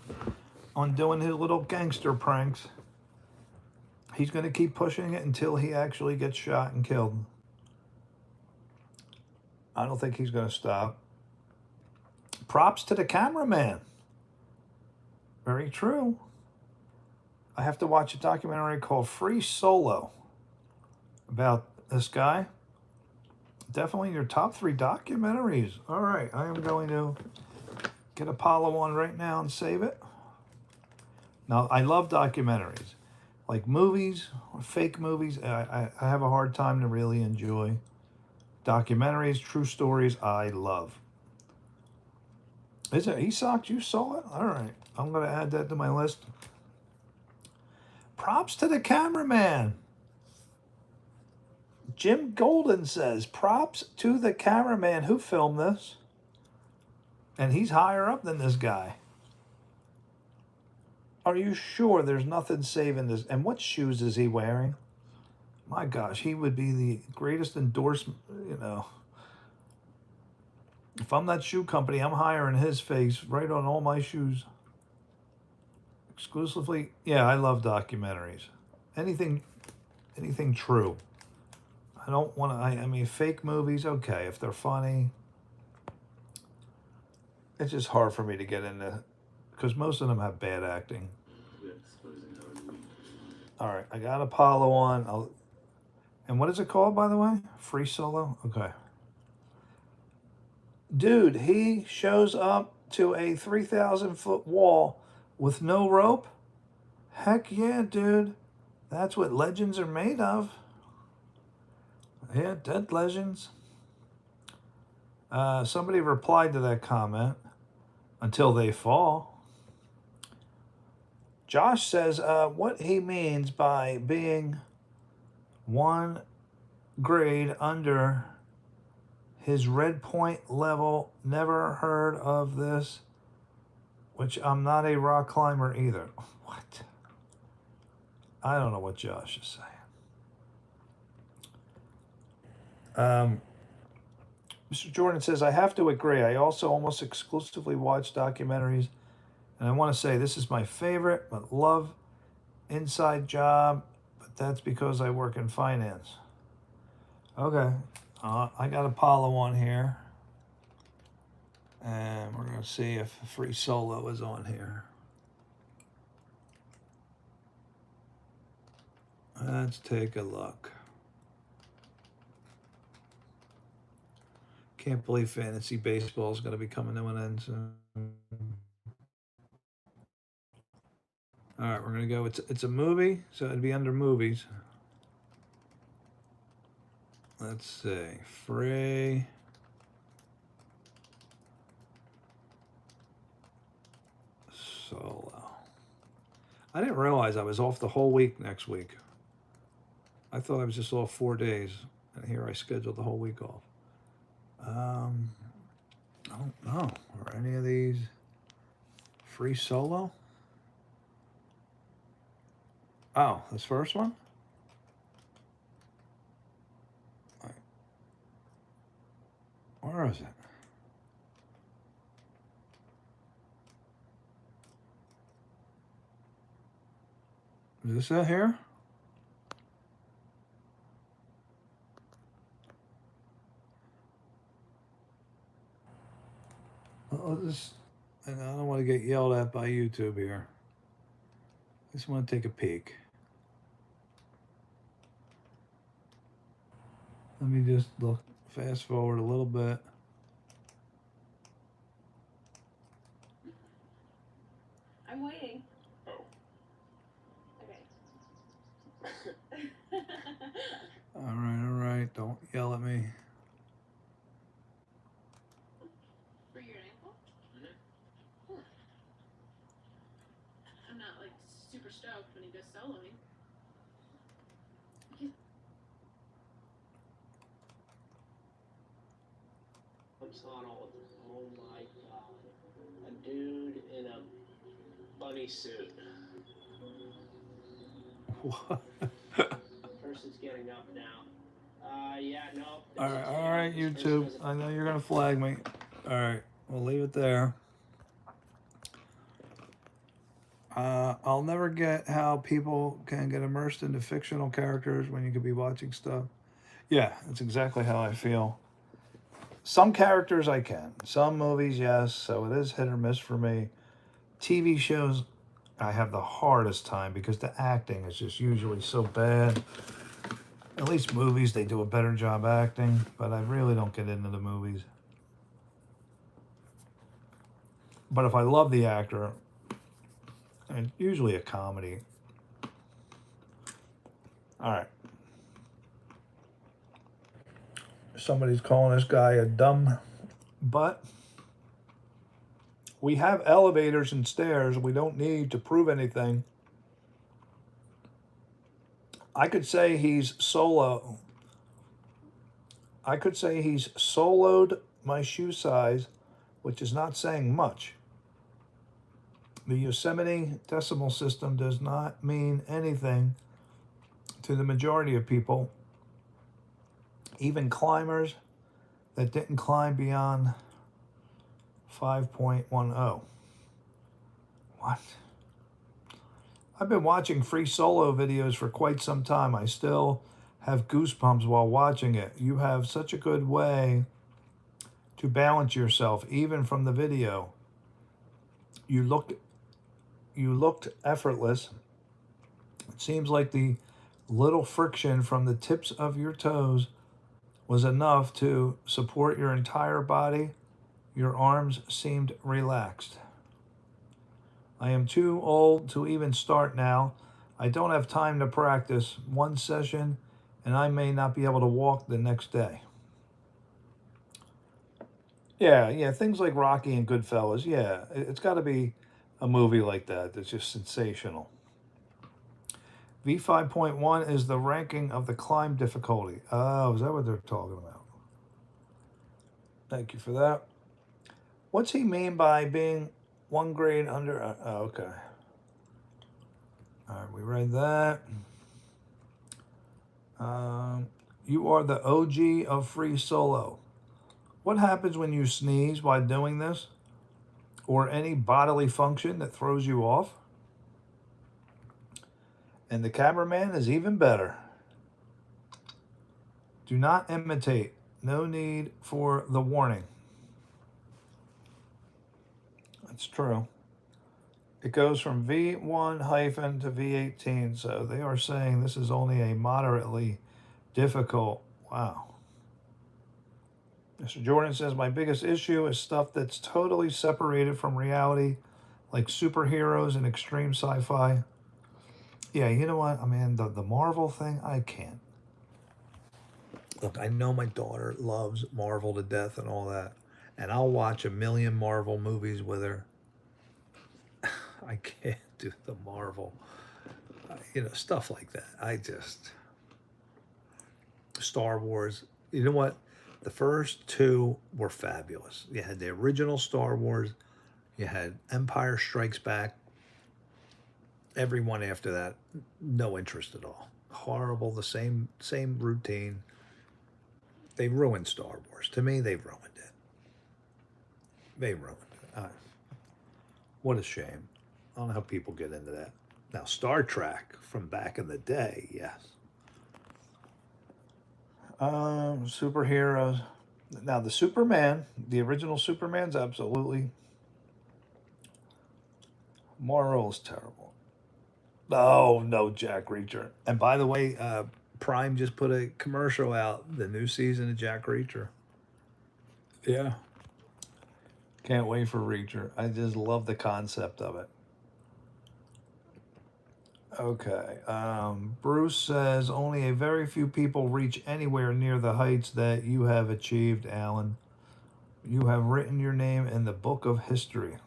Speaker 1: on doing his little gangster pranks. He's going to keep pushing it until he actually gets shot and killed. I don't think he's going to stop. Props to the cameraman. Very true. I have to watch a documentary called Free Solo about this guy. Definitely your top 3 documentaries. All right, I am going to get Apollo on right now and save it. Now, I love documentaries. Like movies, fake movies, I have a hard time to really enjoy. Documentaries, true stories, I love. Is it Esox? You saw it? All right. I'm going to add that to my list. Props to the cameraman. Jim Golden says, props to the cameraman who filmed this. And he's higher up than this guy. Are you sure there's nothing saving this? And what shoes is he wearing? My gosh, he would be the greatest endorsement, you know. If I'm that shoe company, I'm hiring his face right on all my shoes. Exclusively, yeah, I love documentaries. Anything true. I don't want to, I mean, fake movies, okay, if they're funny. It's just hard for me to get into, because most of them have bad acting. All right, I got Apollo on. And what is it called, by the way? Free Solo? Okay. Dude, he shows up to a 3,000-foot wall with no rope? Heck yeah, dude. That's what legends are made of. Yeah, dead legends. Somebody replied to that comment. Until they fall. Josh says what he means by being 1 grade under his red point level. Never heard of this, which I'm not a rock climber either. What? I don't know what Josh is saying. Mr. Jordan says, I have to agree. I also almost exclusively watch documentaries. And I want to say this is my favorite, but love Inside Job. But that's because I work in finance. Okay. I got Apollo on here. And we're going to see if Free Solo is on here. Let's take a look. Can't believe fantasy baseball is going to be coming to an end soon. All right, we're going to go. It's a movie, so it'd be under movies. Let's see. Free Solo. I didn't realize I was off the whole week next week. I thought I was just off 4 days, and here I scheduled the whole week off. I don't know. Are any of these Free Solo? Oh, this first one? Where is it? Is this it here? And I don't want to get yelled at by YouTube here. I just want to take a peek. Let me just look, fast forward a little bit.
Speaker 11: I'm waiting.
Speaker 2: Oh.
Speaker 11: Okay.
Speaker 1: All right. Don't yell at me.
Speaker 11: For your ankle?
Speaker 2: Mm-hmm.
Speaker 11: I'm not like super stoked when he goes soloing.
Speaker 12: On all of this. Oh my god. A dude in a bunny suit.
Speaker 1: What?
Speaker 12: Person's getting up now. Yeah, no.
Speaker 1: All right, YouTube. I know you're gonna flag me. All right, we'll leave it there. I'll never get how people can get immersed into fictional characters when you could be watching stuff. Yeah, that's exactly how I feel. Some characters I can. Some movies, yes. So it is hit or miss for me. TV shows, I have the hardest time because the acting is just usually so bad. At least movies, they do a better job acting, but I really don't get into the movies. But if I love the actor, and usually a comedy. All right. Somebody's calling this guy a dumb butt. We have elevators and stairs. We don't need to prove anything. I could say he's solo. I could say he's soloed my shoe size, which is not saying much. The Yosemite decimal system does not mean anything to the majority of people, even climbers that didn't climb beyond 5.10. What? I've been watching free solo videos for quite some time. I still have goosebumps while watching it. You have such a good way to balance yourself, even from the video. You looked effortless. It seems like the little friction from the tips of your toes was enough to support your entire body. Your arms seemed relaxed. I am too old to even start now. I don't have time to practice one session, and I may not be able to walk the next day. Yeah, things like Rocky and Goodfellas. Yeah, it's got to be a movie like that that's just sensational. V5.1 is the ranking of the climb difficulty. Oh, is that what they're talking about? Thank you for that. What's he mean by being one grade under? Okay. All right, we read that. You are the OG of free solo. What happens when you sneeze while doing this? Or any bodily function that throws you off? And the cameraman is even better. Do not imitate. No need for the warning. That's true. It goes from V1 hyphen to V18, so they are saying this is only a moderately difficult. Wow. Mr. Jordan says, my biggest issue is stuff that's totally separated from reality, like superheroes and extreme sci-fi. Yeah, you know what? I mean, the Marvel thing, I can't. Look, I know my daughter loves Marvel to death and all that, and I'll watch a million Marvel movies with her. I can't do the Marvel, stuff like that. Star Wars, you know what? The first two were fabulous. You had the original Star Wars, you had Empire Strikes Back. Everyone after that, no interest at all. Horrible, the same routine. They ruined Star Wars. To me, they ruined it. They ruined it. What a shame. I don't know how people get into that. Now, Star Trek from back in the day, yes. Superheroes. Now, the Superman, the original Superman's absolutely. Moral is terrible. Oh, no, Jack Reacher. And by the way, Prime just put a commercial out, the new season of Jack Reacher. Yeah. Can't wait for Reacher. I just love the concept of it. Okay. Bruce says only a very few people reach anywhere near the heights that you have achieved, Alan. You have written your name in the book of history.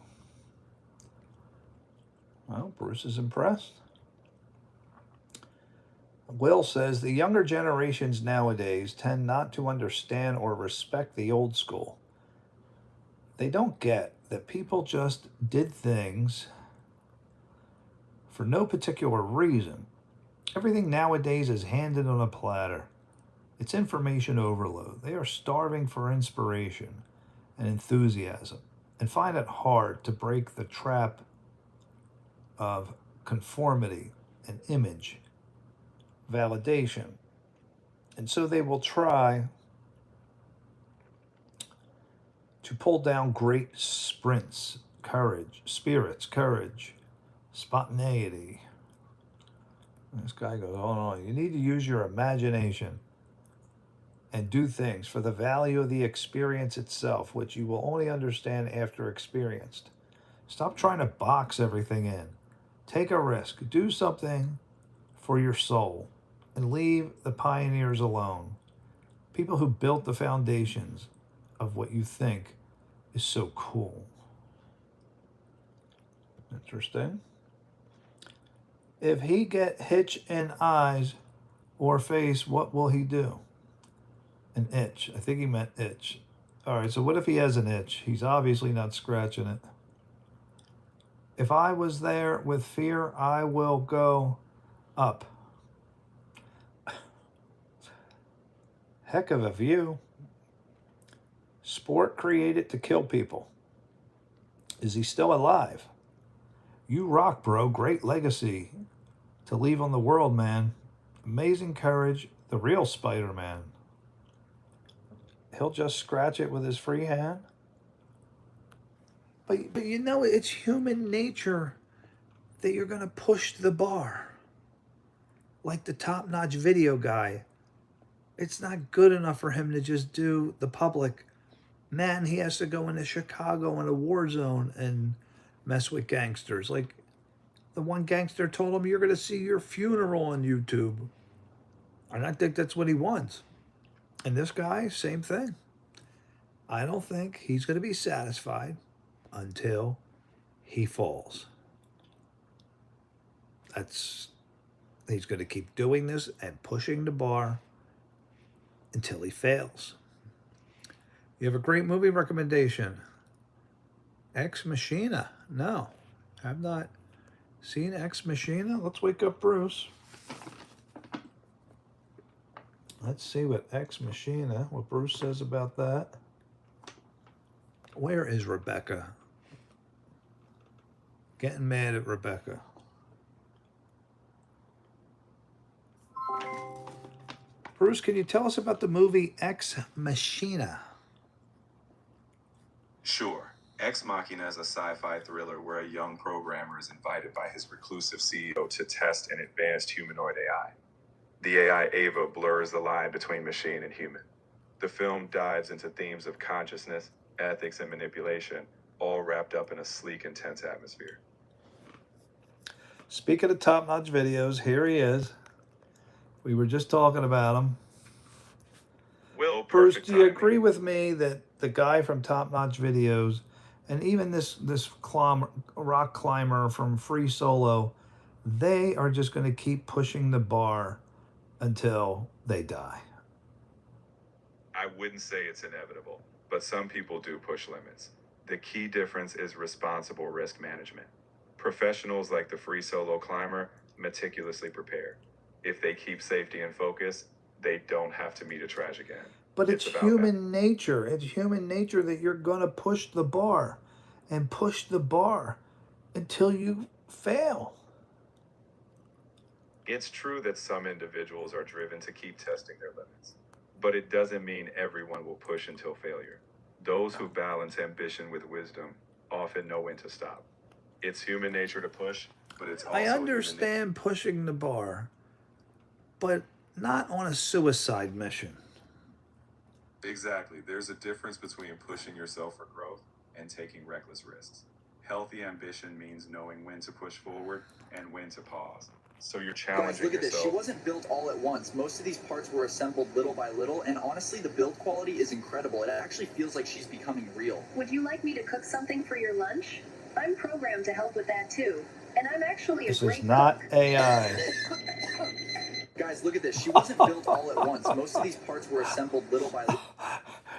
Speaker 1: Well, Bruce is impressed. Will says the younger generations nowadays tend not to understand or respect the old school. They don't get that people just did things for no particular reason. Everything nowadays is handed on a platter. It's information overload. They are starving for inspiration and enthusiasm and find it hard to break the trap of conformity and image, validation. And so they will try to pull down great sprints, courage, spontaneity. This guy goes, hold on, you need to use your imagination and do things for the value of the experience itself, which you will only understand after experienced. Stop trying to box everything in. Take a risk. Do something for your soul and leave the pioneers alone. People who built the foundations of what you think is so cool. Interesting. If he get hitch in eyes or face, what will he do? An itch. I think he meant itch. All right, so what if he has an itch? He's obviously not scratching it. If I was there with fear, I will go up. Heck of a view. Sport created to kill people. Is he still alive? You rock, bro. Great legacy to leave on the world, man. Amazing courage. The real Spider-Man. He'll just scratch it with his free hand. But you know, it's human nature that you're going to push the bar. Like the top-notch video guy. It's not good enough for him to just do the public. Man, he has to go into Chicago in a war zone and mess with gangsters. Like the one gangster told him, you're going to see your funeral on YouTube. And I think that's what he wants. And this guy, same thing. I don't think he's going to be satisfied until he falls. He's going to keep doing this and pushing the bar until he fails. You have a great movie recommendation. Ex Machina. No, I've not seen Ex Machina. Let's wake up Bruce. Let's see what Ex Machina, what Bruce says about that. Where is Rebecca? Getting mad at Rebecca. Bruce, can you tell us about the movie Ex Machina?
Speaker 2: Sure. Ex Machina is a sci-fi thriller where a young programmer is invited by his reclusive CEO to test an advanced humanoid AI. The AI Ava blurs the line between machine and human. The film dives into themes of consciousness, ethics, and manipulation, all wrapped up in a sleek, intense atmosphere.
Speaker 1: Speaking of top-notch videos, here he is. We were just talking about him.
Speaker 2: Will,
Speaker 1: Bruce,
Speaker 2: perfect
Speaker 1: do you
Speaker 2: timing.
Speaker 1: agree with me that the guy from Top Notch Videos and even this rock climber from Free Solo, they are just going to keep pushing the bar until they die?
Speaker 2: I wouldn't say it's inevitable, but some people do push limits. The key difference is responsible risk management. Professionals like the Free Solo climber meticulously prepare. If they keep safety in focus, they don't have to meet a tragic end.
Speaker 1: But it's
Speaker 2: about
Speaker 1: human nature. It's human nature that you're going to push the bar and push the bar until you fail.
Speaker 2: It's true that some individuals are driven to keep testing their limits, but it doesn't mean everyone will push until failure. Those who balance ambition with wisdom often know when to stop. It's human nature to push, but it's also
Speaker 1: I
Speaker 2: human nature.
Speaker 1: understand pushing the bar, but not on a suicide mission.
Speaker 2: Exactly. There's a difference between pushing yourself for growth and taking reckless risks. Healthy ambition means knowing when to push forward and when to pause. So you're challenging
Speaker 13: Guys, look at this. She
Speaker 2: yourself.
Speaker 13: wasn't built all at once. Most of these parts were assembled little by little, and honestly, the build quality is incredible. It actually feels like she's becoming real.
Speaker 4: Would you like me to cook something for your lunch? I'm programmed to help with that too. And I'm actually a
Speaker 1: This
Speaker 4: great
Speaker 1: is not
Speaker 4: cook.
Speaker 1: AI.
Speaker 13: Guys, look at this. She wasn't built all at once. Most of these parts were assembled little by little.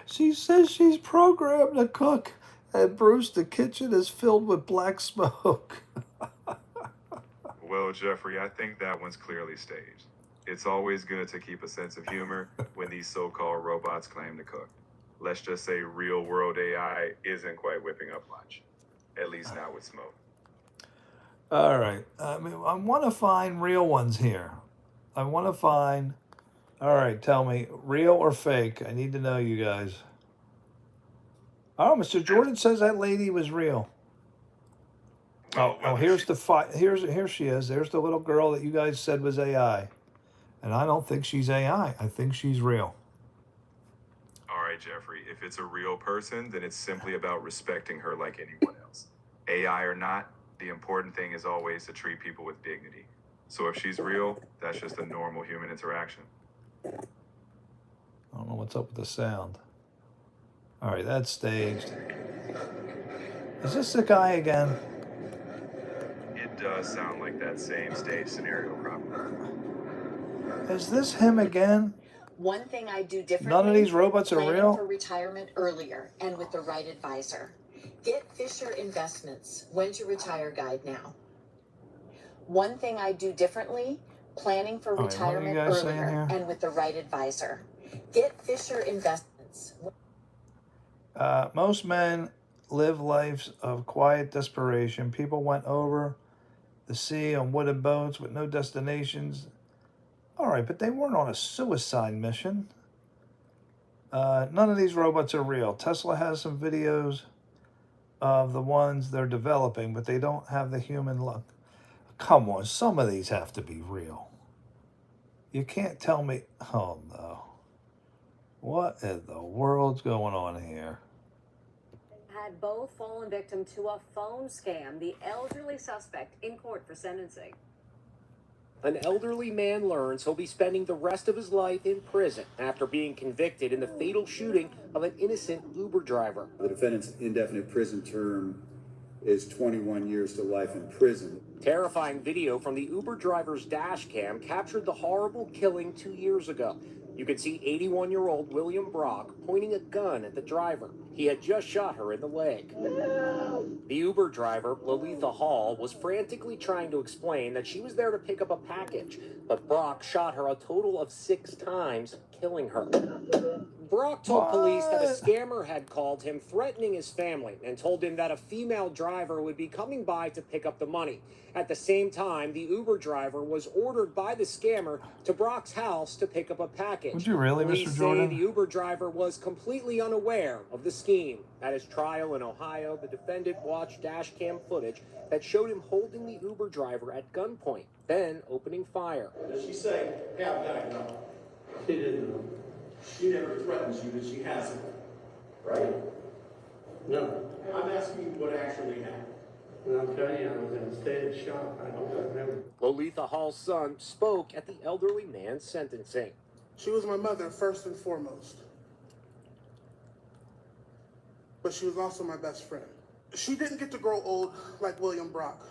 Speaker 1: She says she's programmed to cook, and Bruce, the kitchen is filled with black smoke.
Speaker 2: Well, Jeffrey, I think that one's clearly staged. It's always good to keep a sense of humor when these so-called robots claim to cook. Let's just say real-world AI isn't quite whipping up lunch, at least not with smoke.
Speaker 1: All right. I mean, I want to find real ones here. I want to find. All right, tell me, real or fake? I need to know, you guys. Oh, Mr. Jordan says that lady was real. Oh, here's the here she is. There's the little girl that you guys said was AI, and I don't think she's AI. I think she's real.
Speaker 2: All right, Jeffrey, if it's a real person, then it's simply about respecting her like anyone else. AI or not, the important thing is always to treat people with dignity. So if she's real, that's just a normal human interaction.
Speaker 1: I don't know what's up with the sound. All right, that's staged. Is this the guy again?
Speaker 2: It does sound like that same stage scenario, probably.
Speaker 1: Is this him again?
Speaker 14: One thing I do differently.
Speaker 1: None of these robots are
Speaker 14: planning
Speaker 1: real?
Speaker 14: for retirement earlier and with the right advisor. Get Fisher Investments When to Retire Guide now. One thing I do differently, planning for retirement earlier and with the right advisor. Get Fisher Investments.
Speaker 1: Most men live lives of quiet desperation. People went over the sea on wooden boats with no destinations. All right, but they weren't on a suicide mission. None of these robots are real. Tesla has some videos of the ones they're developing, but they don't have the human look. Come on, some of these have to be real. You can't tell me. Oh, no. What in the world's going on here?
Speaker 15: Had both fallen victim to a phone scam. The elderly suspect in court for sentencing.
Speaker 16: An elderly man learns he'll be spending the rest of his life in prison after being convicted in the fatal shooting of an innocent Uber driver.
Speaker 17: The defendant's indefinite prison term is 21 years to life in prison.
Speaker 16: Terrifying video from the Uber driver's dash cam captured the horrible killing 2 years ago. You can see 81-year-old William Brock pointing a gun at the driver. He had just shot her in the leg. The Uber driver, Lolitha Hall, was frantically trying to explain that she was there to pick up a package, but Brock shot her a total of 6 times, killing her. Brock told police that a scammer had called him threatening his family and told him that a female driver would be coming by to pick up the money. At the same time, the Uber driver was ordered by the scammer to Brock's house to pick up a package.
Speaker 1: Would you really,
Speaker 16: Police
Speaker 1: Mr. Jordan?
Speaker 16: say the Uber driver was completely unaware of the scheme. At his trial in Ohio, the defendant watched dash cam footage that showed him holding the Uber driver at gunpoint, then opening fire.
Speaker 12: Does she say, hey, I've got a gun? She didn't know. She never threatens you that she hasn't, right? No. I'm asking you what actually happened. And I'm telling you, I was in a state of shock. I don't remember.
Speaker 16: Lolitha Hall's son spoke at the elderly man's sentencing.
Speaker 18: She was my mother first and foremost. But she was also my best friend. She didn't get to grow old like William Brock.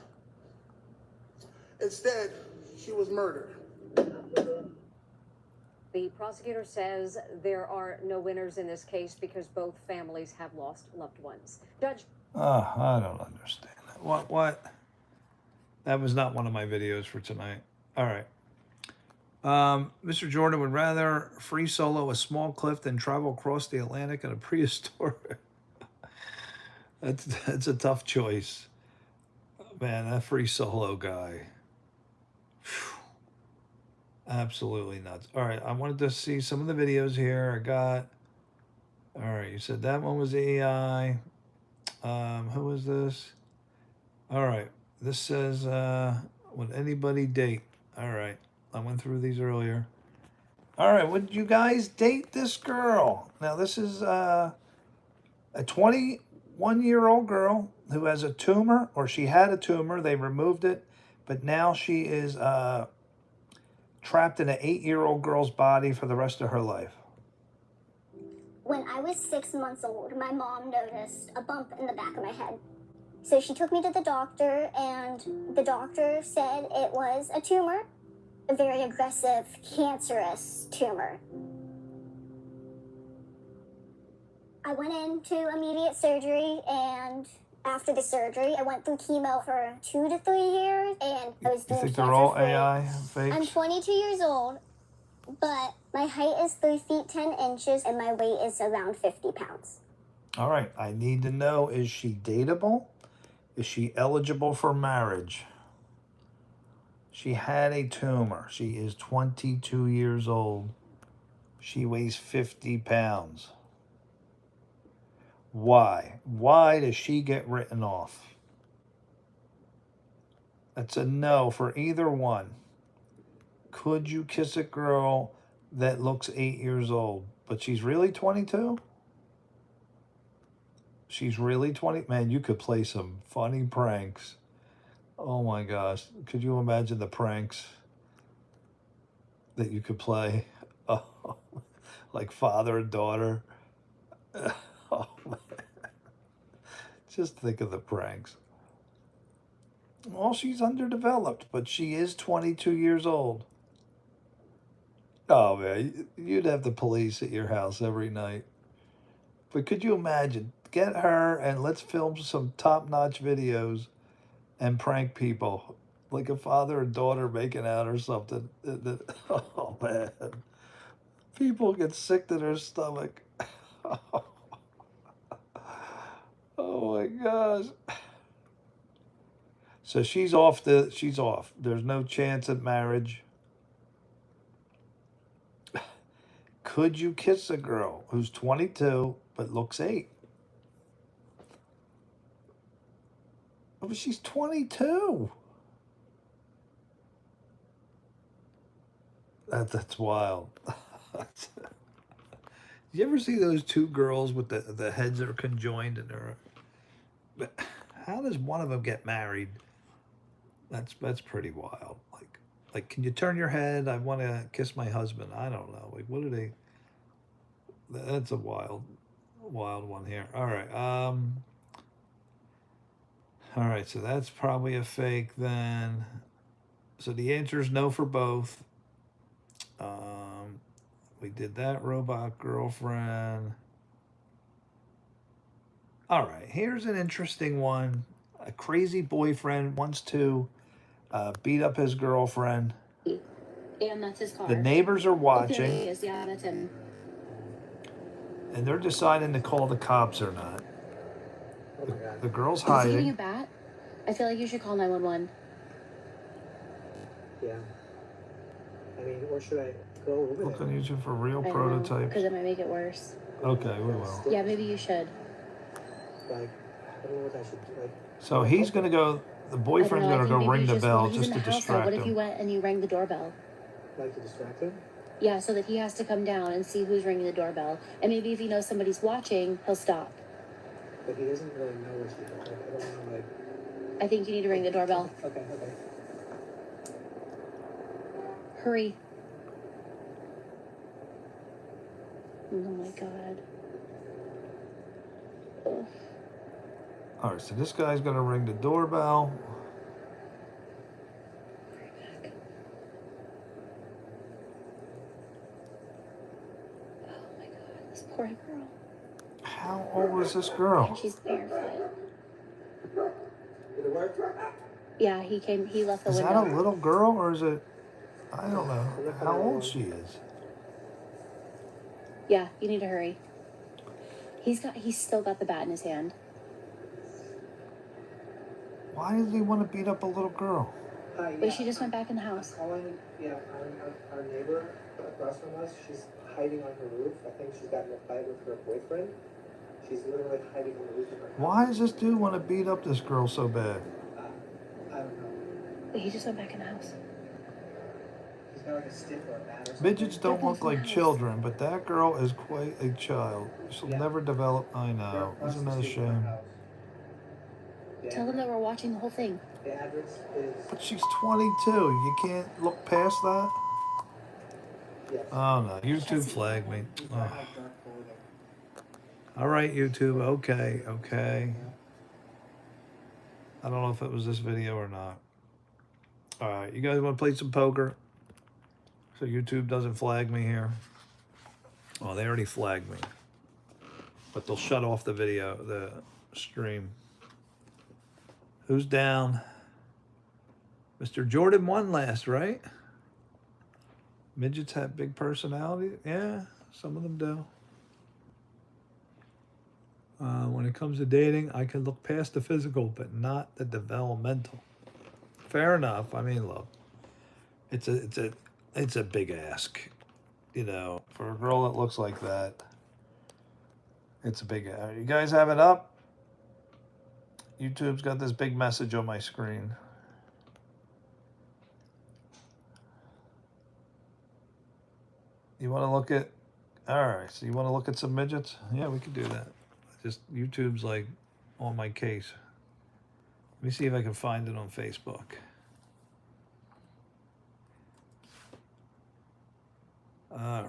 Speaker 18: Instead, she was murdered.
Speaker 15: The prosecutor says there are no winners in this case because both families have lost loved ones. Judge.
Speaker 1: I don't understand that. What? That was not one of my videos for tonight. All right. Mr. Jordan would rather free solo a small cliff than travel across the Atlantic in a prehistoric. That's a tough choice. Man, that free solo guy. Absolutely nuts. All right, I wanted to see some of the videos here. I got. All right, you said that one was AI. Who is this? All right, this says, would anybody date? All right, I went through these earlier. All right, would you guys date this girl? Now, this is a 21-year-old girl who has a tumor, or she had a tumor. They removed it, but now she is trapped in an 8-year-old girl's body for the rest of her life.
Speaker 19: When I was 6 months old, my mom noticed a bump in the back of my head. So she took me to the doctor, and the doctor said it was a tumor, a very aggressive, cancerous tumor. I went into immediate surgery, and after the surgery, I went through chemo for 2 to 3 years, and I was
Speaker 1: You
Speaker 19: doing
Speaker 1: think they're all
Speaker 19: cancer-free.
Speaker 1: AI
Speaker 19: I'm
Speaker 1: fakes?
Speaker 19: 22 years old, but my height is 3 feet 10 inches, and my weight is around 50 pounds.
Speaker 1: All right, I need to know, is she dateable? Is she eligible for marriage? She had a tumor. She is 22 years old. She weighs 50 pounds. Why? Why does she get written off? That's a no for either one. Could you kiss a girl that looks 8 years old, but she's really 22? She's really 20? Man, you could play some funny pranks. Oh my gosh. Could you imagine the pranks that you could play? Oh, like father and daughter. Oh, man. Just think of the pranks. Well, she's underdeveloped, but she is 22 years old. Oh, man, you'd have the police at your house every night. But could you imagine? Get her and let's film some top-notch videos and prank people. Like a father and daughter making out or something. Oh, man. People get sick to their stomach. Oh, my gosh. So she's off. She's off. There's no chance at marriage. Could you kiss a girl who's 22 but looks 8? Oh, but she's 22. That's wild. You ever see those two girls with the heads that are conjoined and they're? But how does one of them get married? That's pretty wild. Like, can you turn your head? I want to kiss my husband. I don't know. Like, what do they? That's a wild one here. All right. All right. So that's probably a fake then. So the answer is no for both. We did that robot girlfriend. All right. Here's an interesting one. A crazy boyfriend wants to beat up his girlfriend.
Speaker 20: And that's his car.
Speaker 1: The neighbors are watching.
Speaker 20: Okay, yes, yeah, that's him.
Speaker 1: And they're deciding to call the cops or not. The girl's
Speaker 20: Is he eating
Speaker 1: hiding.
Speaker 20: a bat? I feel like you should call 911.
Speaker 21: Yeah. I mean, or should I go over there?
Speaker 1: Look on YouTube for real
Speaker 20: Because
Speaker 1: prototypes.
Speaker 20: it might make it worse.
Speaker 1: Okay, we will.
Speaker 20: Yeah, maybe you should.
Speaker 21: Like, I don't know what I should do. Like,
Speaker 1: So he's going to go, the boyfriend's going to go ring the bell
Speaker 20: He's
Speaker 1: just
Speaker 20: in
Speaker 1: to
Speaker 20: the house now.
Speaker 1: distract
Speaker 20: What if you
Speaker 1: him.
Speaker 20: went and you rang the doorbell?
Speaker 21: like to distract him?
Speaker 20: Yeah, so that he has to come down and see who's ringing the doorbell. And maybe if he knows somebody's watching, he'll stop.
Speaker 21: But he doesn't really know what's going on. Like, I don't know, like...
Speaker 20: I think you need to ring the doorbell.
Speaker 21: Okay.
Speaker 20: Hurry. Oh my god. Ugh.
Speaker 1: All right, so this guy's going to ring the doorbell.
Speaker 20: This poor girl.
Speaker 1: How old is this girl?
Speaker 20: And she's barefoot.
Speaker 21: Did it work?
Speaker 20: Yeah, he left the
Speaker 1: Is
Speaker 20: window.
Speaker 1: that a little girl or is it? I don't know how old she is.
Speaker 20: Yeah, you need to hurry. He's still got the bat in his hand.
Speaker 1: Why does he want to beat up a little girl?
Speaker 20: Wait, she just went back in the house.
Speaker 21: Calling, yeah, our neighbor across from us. She's hiding on her roof. I think she's gotten a fight with her boyfriend. She's literally hiding on the roof of her house.
Speaker 1: Why does this dude want to beat up this girl so bad?
Speaker 21: I don't know.
Speaker 20: Wait, he just went back in the house.
Speaker 21: He's got like a stick or a bat or something.
Speaker 1: Midgets don't look like children, but that girl is quite a child. She'll never develop. I know. Isn't that a shame?
Speaker 20: Tell them that we're watching the whole thing.
Speaker 21: The address is...
Speaker 1: But she's 22. You can't look past that?
Speaker 21: Yes.
Speaker 1: Oh, no. YouTube flagged me. Oh. All right, YouTube. Okay. I don't know if it was this video or not. All right. You guys want to play some poker? So YouTube doesn't flag me here. Oh, they already flagged me. But they'll shut off the video, the stream. Who's down? Mr. Jordan won last, right? Midgets have big personality. Yeah, some of them do. When it comes to dating, I can look past the physical, but not the developmental. Fair enough. I mean, look, it's a big ask, you know, for a girl that looks like that. It's a big ask. You guys have it up? YouTube's got this big message on my screen. You want to look at, all right, so you want to look at some midgets? Yeah, we could do that. Just YouTube's like on my case. Let me see if I can find it on Facebook. All right.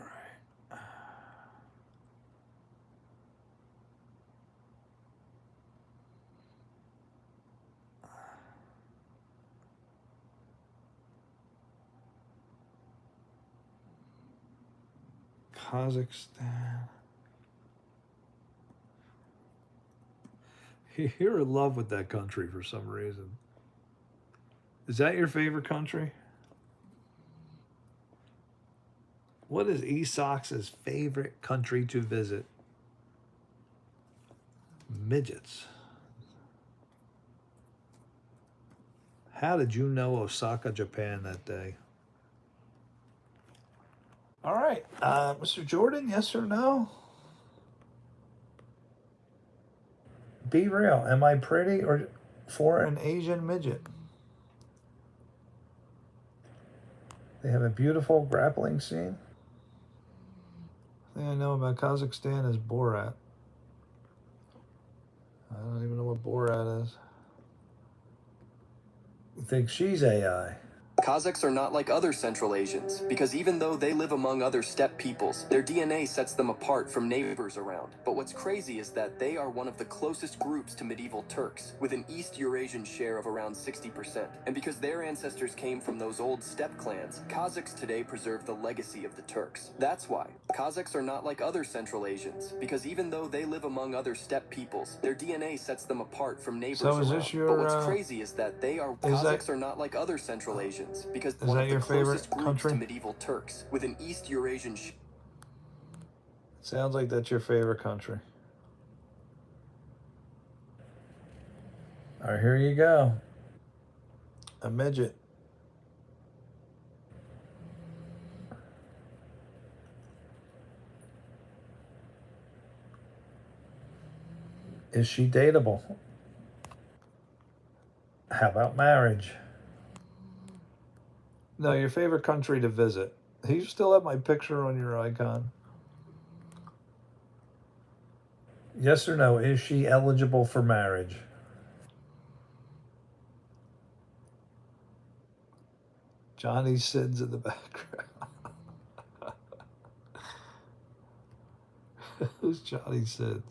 Speaker 1: Kazakhstan. You're in love with that country for some reason. Is that your favorite country? What is Esox's favorite country to visit? Midgets. How did you know Osaka, Japan that day? All right, Mr. Jordan, yes or no? Be real. Am I pretty or for an Asian midget? They have a beautiful grappling scene. The thing I know about Kazakhstan is Borat. I don't even know what Borat is. You think she's AI?
Speaker 3: Kazakhs are not like other Central Asians, because even though they live among other steppe peoples, their DNA sets them apart from neighbors around. But what's crazy is that they are one of the closest groups to medieval Turks, with an East Eurasian share of around 60%. And because their ancestors came from those old steppe clans, Kazakhs today preserve the legacy of the Turks. That's why Kazakhs are not like other Central Asians, because even though they live among other steppe peoples, their DNA sets them apart from neighbors
Speaker 1: So is
Speaker 3: around.
Speaker 1: this your,
Speaker 3: But what's crazy is that Kazakhs are not like other Central Asians, because
Speaker 1: Is
Speaker 3: one
Speaker 1: that
Speaker 3: of the
Speaker 1: your favorite
Speaker 3: closest groups
Speaker 1: country?
Speaker 3: to medieval Turks, with an East Eurasian
Speaker 1: Sounds like that's your favorite country. All right, here you go. A midget. Is she dateable? How about marriage? No, your favorite country to visit. Do you still have my picture on your icon? Yes or no, is she eligible for marriage? Johnny Sid's in the background. Who's Johnny Sids?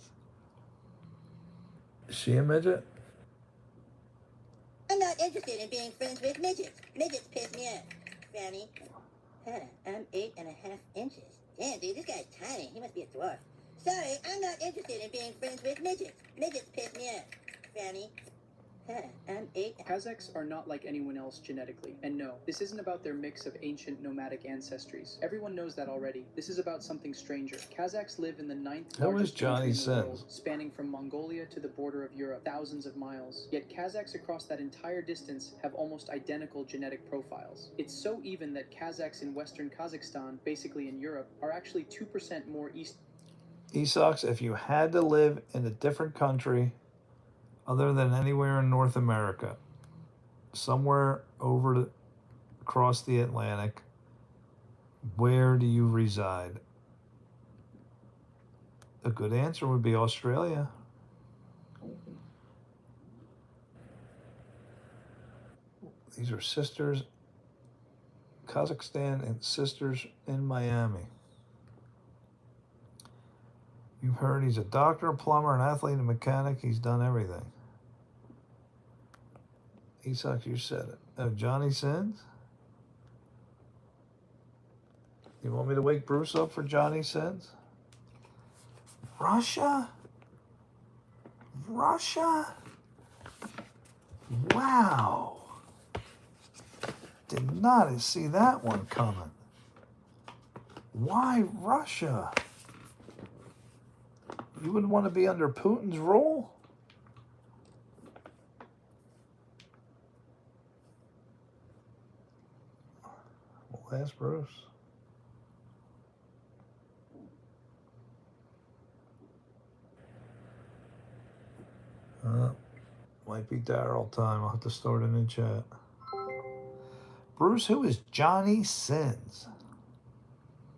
Speaker 1: Is she a midget?
Speaker 22: I'm not interested in being friends with midgets. Midgets piss me off. Fanny. Huh, I'm 8.5 inches. Damn, dude, this guy's tiny. He must be a dwarf. Sorry, I'm not interested in being friends with midgets. Midgets piss me off. Fanny. I'm 8.
Speaker 5: Kazakhs are not like anyone else genetically. And no, this isn't about their mix of ancient nomadic ancestries. Everyone knows that already. This is about something stranger. Kazakhs live in the 9th
Speaker 1: Who is
Speaker 5: largest country in the
Speaker 1: Johnny
Speaker 5: world,
Speaker 1: Sins?
Speaker 5: spanning from Mongolia to the border of Europe, thousands of miles. Yet Kazakhs across that entire distance have almost identical genetic profiles. It's so even that Kazakhs in western Kazakhstan, basically in Europe, are actually 2% more East.
Speaker 1: Esox, if you had to live in a different country other than anywhere in North America, somewhere across the Atlantic, where do you reside? A good answer would be Australia. These are sisters, Kazakhstan, and sisters in Miami. You've heard he's a doctor, a plumber, an athlete, a mechanic. He's done everything. Esox, you said it. Oh, Johnny Sins? You want me to wake Bruce up for Johnny Sins? Russia? Russia? Wow. Did not see that one coming. Why Russia? You wouldn't want to be under Putin's rule? We'll ask Bruce. Might be Daryl time. I'll have to start a new chat. Bruce, who is Johnny Sins?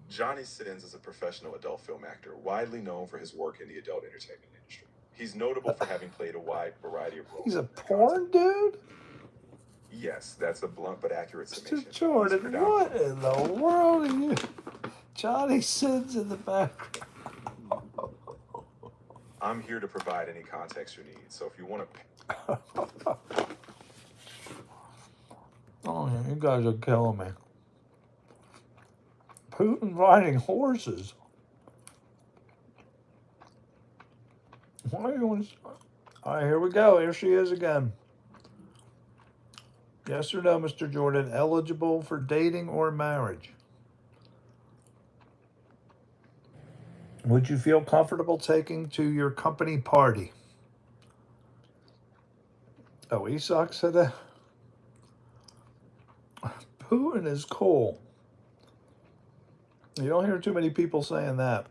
Speaker 2: Johnny Sins is a professional adult film actor, widely known for his work in the adult entertainment industry. He's notable for having played a wide variety of roles.
Speaker 1: He's a porn dude?
Speaker 2: Yes, that's a blunt but accurate summation.
Speaker 1: Mr. Jordan, what in the world are you? Johnny Sins in the background.
Speaker 2: I'm here to provide any context you need, so if you want to...
Speaker 1: Oh, yeah, you guys are killing me. Putin riding horses. Why are you on? All right, here we go. Here she is again. Yes or no, Mr. Jordan, eligible for dating or marriage? Would you feel comfortable taking to your company party? Oh, Esox said that. Putin is cool. You don't hear too many people saying that.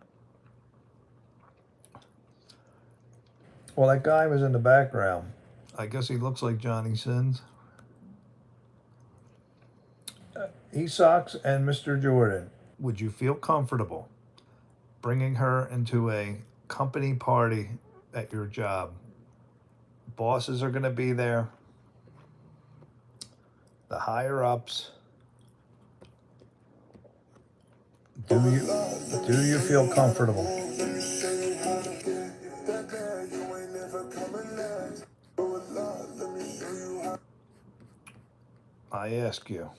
Speaker 1: Well, that guy was in the background. I guess he looks like Johnny Sins. Esox and Mr. Jordan, would you feel comfortable bringing her into a company party at your job? Bosses are going to be there. The higher ups. Do you feel comfortable? I ask you.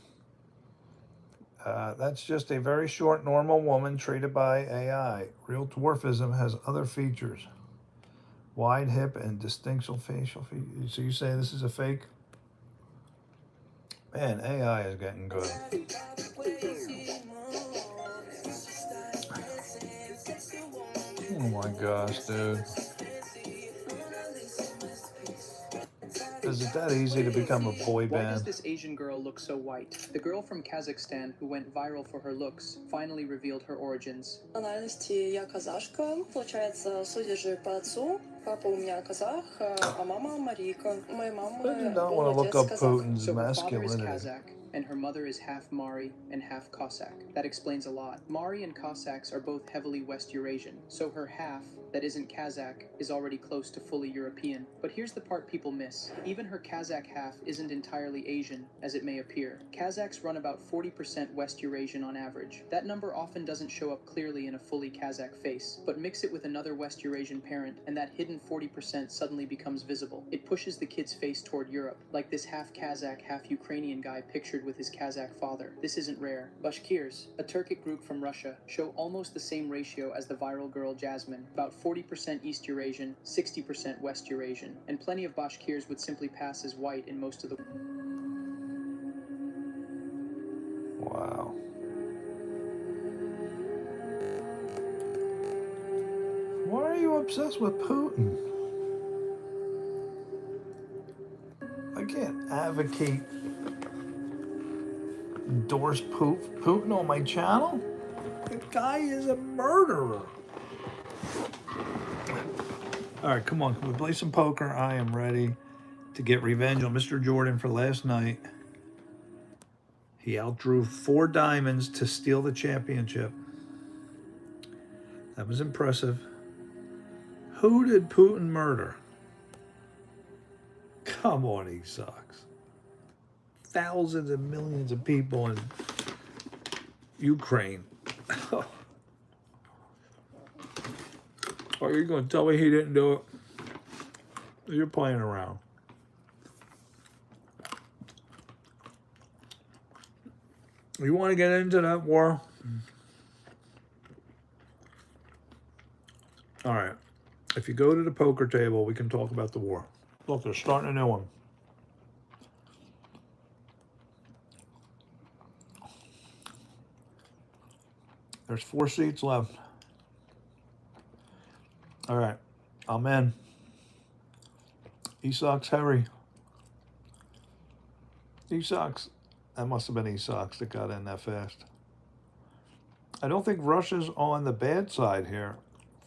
Speaker 1: That's just a very short, normal woman treated by AI. Real dwarfism has other features. Wide hip and distinctive facial features. So you say this is a fake? Man, AI is getting good. Oh my gosh, dude. Is it that easy to become a boy
Speaker 5: Why does
Speaker 1: band?
Speaker 5: this Asian girl look so white? The girl from Kazakhstan who went viral for her looks finally revealed her origins.
Speaker 7: Национальности я казашка. Получается, судя же по отцу, папа у меня казах, а мама марийка. У моей мамы
Speaker 1: I do not
Speaker 7: был
Speaker 1: want to look
Speaker 7: отец
Speaker 1: up
Speaker 7: казах.
Speaker 1: Putin's
Speaker 5: So her father is
Speaker 1: masculinity.
Speaker 5: Kazakh, and her mother is half Mari and half Cossack. That explains a lot. Mari and Cossacks are both heavily West Eurasian, so her half, that isn't Kazakh, is already close to fully European. But here's the part people miss. Even her Kazakh half isn't entirely Asian, as it may appear. Kazakhs run about 40% West Eurasian on average. That number often doesn't show up clearly in a fully Kazakh face, but mix it with another West Eurasian parent, and that hidden 40% suddenly becomes visible. It pushes the kid's face toward Europe, like this half Kazakh, half Ukrainian guy pictured with his Kazakh father. This isn't rare. Bashkirs, a Turkic group from Russia, show almost the same ratio as the viral girl Jasmine, about 40% East Eurasian, 60% West Eurasian, and plenty of Bashkirs would simply pass as white in most of the...
Speaker 1: Wow. Why are you obsessed with Putin? I can't advocate endorse Putin on my channel. The guy is a murderer. All right, come on. Can we play some poker? I am ready to get revenge on Mr. Jordan for last night. He outdrew 4 diamonds to steal the championship. That was impressive. Who did Putin murder? Come on, he sucks. Thousands and millions of people in Ukraine. Are you going to tell me he didn't do it? You're playing around. You want to get into that war? All right. If you go to the poker table, we can talk about the war. Look, they're starting a new one. There's 4 seats left. All right. I'm in. He sucks, Harry. He sucks. That must have been E-Sox that got in that fast. I don't think Russia's on the bad side here.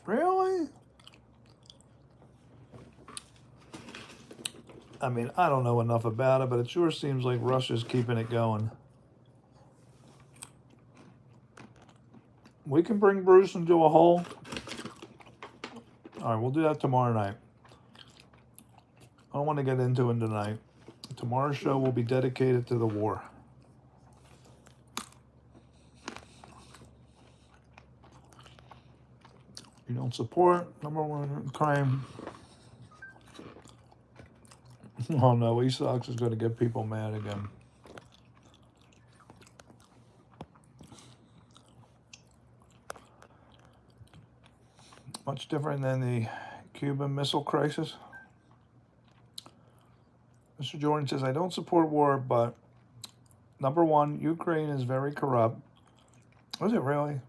Speaker 1: Really? I mean, I don't know enough about it, but it sure seems like Russia's keeping it going. We can bring Bruce into a hole. All right, we'll do that tomorrow night. I don't want to get into it tonight. Tomorrow's show will be dedicated to the war. You don't support #1 crime. Oh no, E-Sox is going to get people mad again. Much different than the Cuban Missile Crisis. Mr. Jordan says, I don't support war, but #1, Ukraine is very corrupt. Was it really?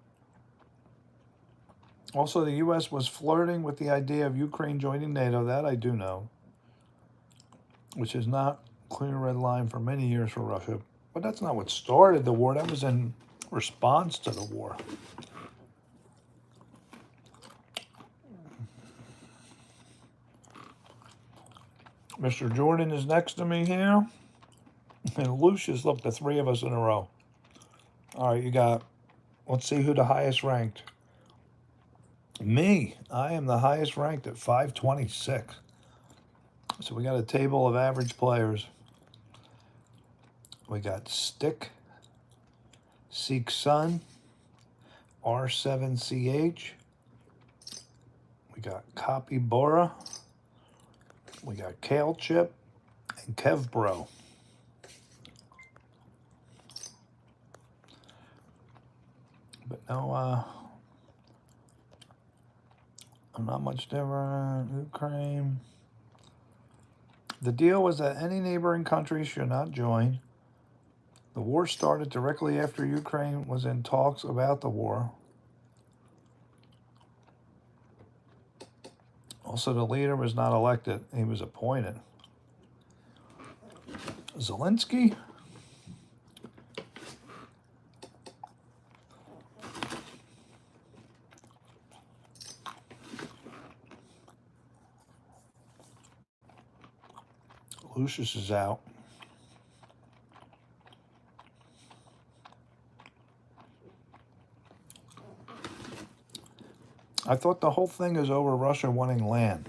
Speaker 1: Also, the U.S. was flirting with the idea of Ukraine joining NATO. That I do know. Which is not clear red line for many years for Russia. But that's not what started the war. That was in response to the war. Mr. Jordan is next to me here. And Lucius, look, the 3 of us in a row. All right, you got, let's see who the highest ranked. Me, I am the highest ranked at 526. So we got a table of average players. We got Stick, Seek Sun, R7CH. We got Copy Bora. We got Kale Chip and Kev Bro. But no, I'm not much different. Ukraine. The deal was that any neighboring countries should not join. The war started directly after Ukraine was in talks about the war. Also, the leader was not elected. He was appointed. Zelensky? Lucius is out. I thought the whole thing is over Russia wanting land.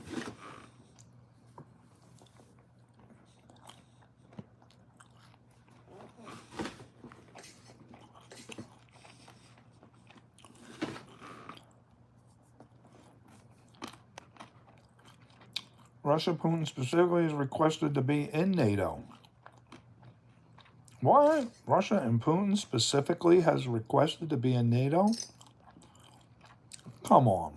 Speaker 1: Russia, Putin specifically, is requested to be in NATO. What? Russia and Putin specifically has requested to be in NATO? Come on.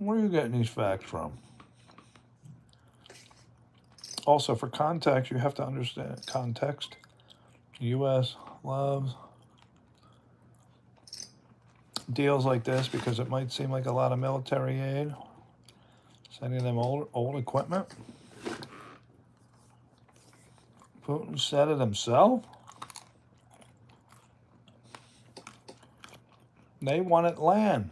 Speaker 1: Where are you getting these facts from? Also, for context, you have to understand context. U.S. loves deals like this because it might seem like a lot of military aid. Sending them old equipment. Putin said it himself. They wanted land.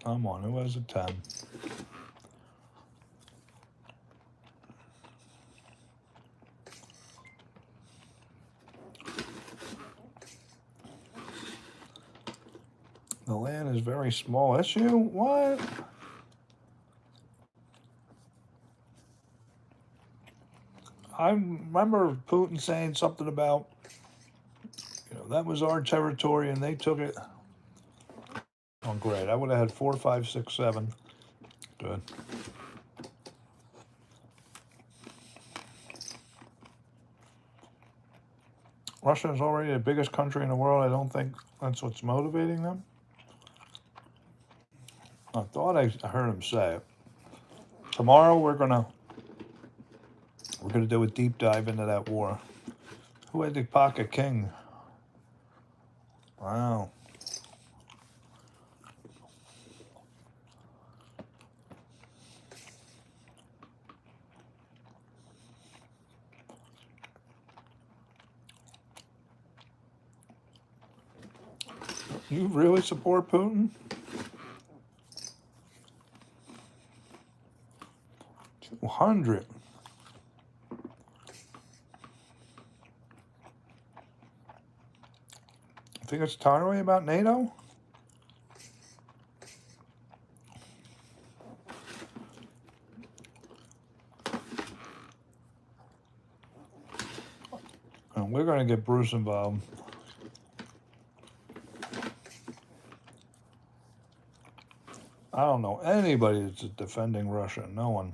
Speaker 1: Come on, who has a 10? The land is very small issue? What? I remember Putin saying something about, that was our territory and they took it. Oh, great. I would have had 4, 5, 6, 7. Good. Russia is already the biggest country in the world. I don't think that's what's motivating them. I thought I heard him say it. Tomorrow we're gonna do a deep dive into that war. Who had the pocket king? Wow. You really support Putin? 200. I think it's entirely about NATO? And we're going to get Bruce involved. I don't know anybody that's defending Russia. No one.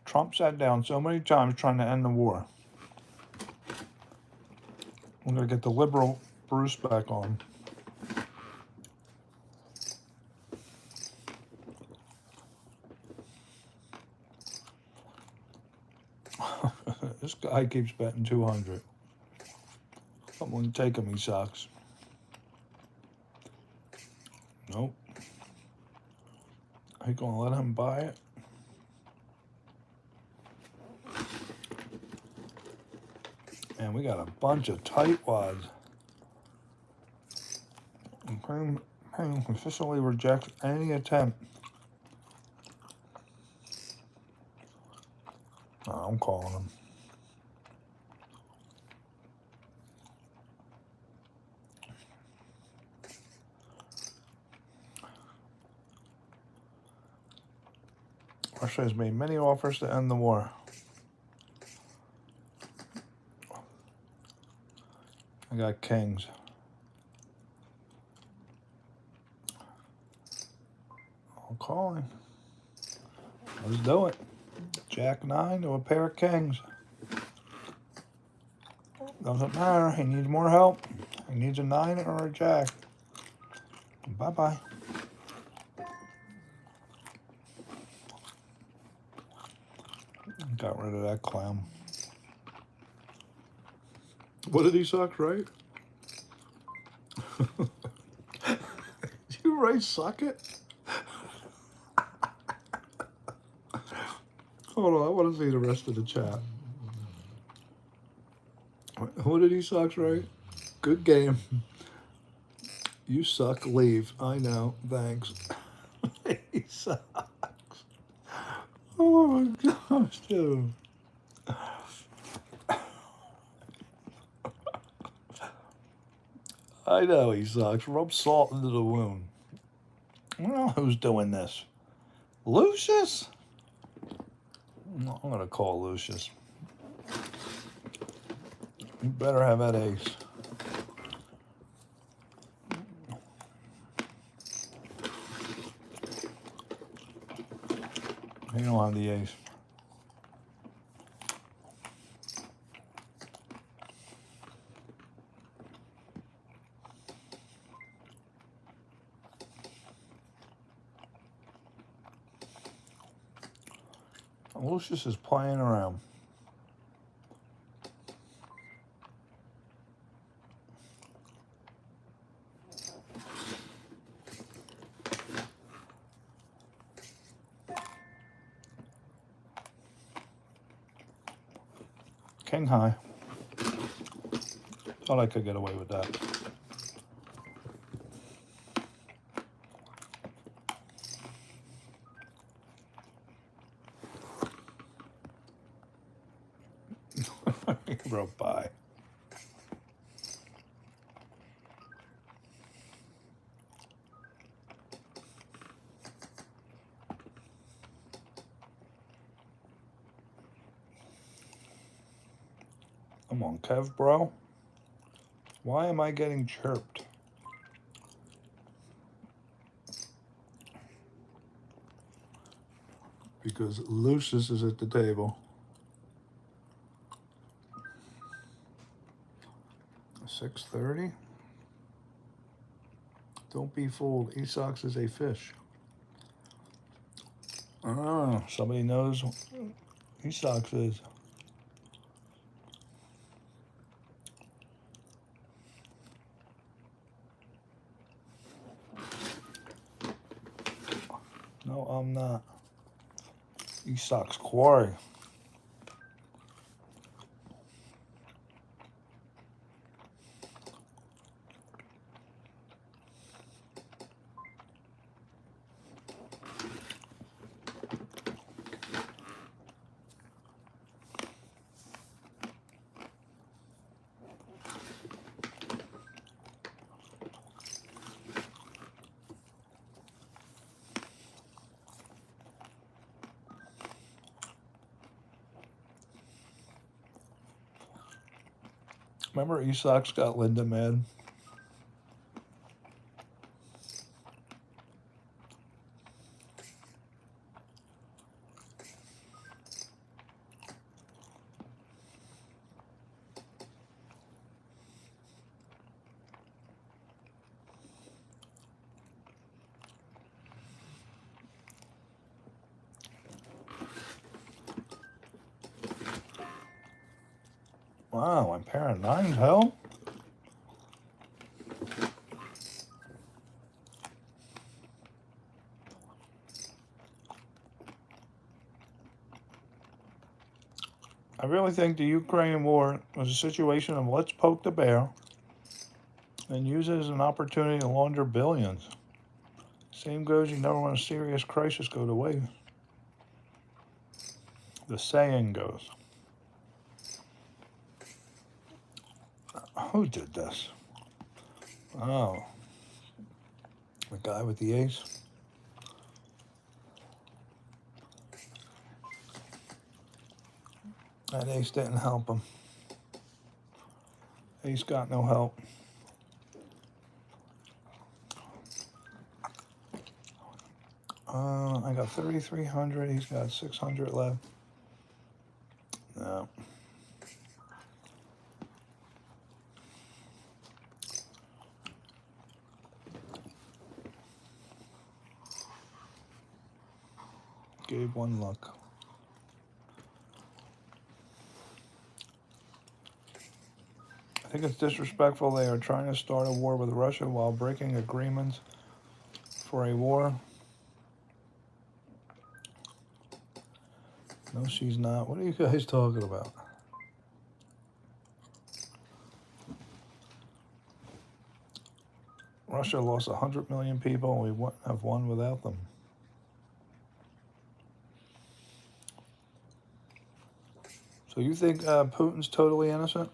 Speaker 1: Trump sat down so many times trying to end the war. We're going to get the liberal Bruce back on. This guy keeps betting 200. I'm going to take him, he sucks. Nope. I ain't going to let him buy it. And we got a bunch of tightwads. Ukraine officially rejects any attempt. Oh, I'm calling him. Russia has made many offers to end the war. I got kings. I'm calling. Let's do it. Jack 9 to a pair of kings. Doesn't matter. He needs more help. He needs a 9 or a jack. Bye-bye. Got rid of that clown. What did he suck, right? You right, suck it? Hold on, I want to see the rest of the chat. Who did he suck, right? Good game. You suck, leave. I know, thanks. He sucks. Oh my gosh, dude. I know he sucks. Rub salt into the wound. I don't know who's doing this. Lucius? I'm going to call Lucius. You better have that ace. You don't have the ace. Lucius is playing around. King high. Thought I could get away with that. He wrote bye. Come on, Kev, bro. Why am I getting chirped? Because Lucius is at the table. 6:30. Don't be fooled. Esox is a fish. Ah, somebody knows what Esox is. No, I'm not. Esox Quarry. Remember Esox got Linda mad? Wow, I'm pair of nines, hell? I really think the Ukraine war was a situation of let's poke the bear and use it as an opportunity to launder billions. Same goes, you never want a serious crisis go to waste. The saying goes. Who did this? Oh, the guy with the ace. That ace didn't help him. Ace got no help. I got 3,300. He's got 600 left. No. Gave one luck. I think it's disrespectful they are trying to start a war with Russia while breaking agreements for a war. No, she's not. What are you guys talking about? Russia lost 100 million people, and we wouldn't have won without them. So you think Putin's totally innocent?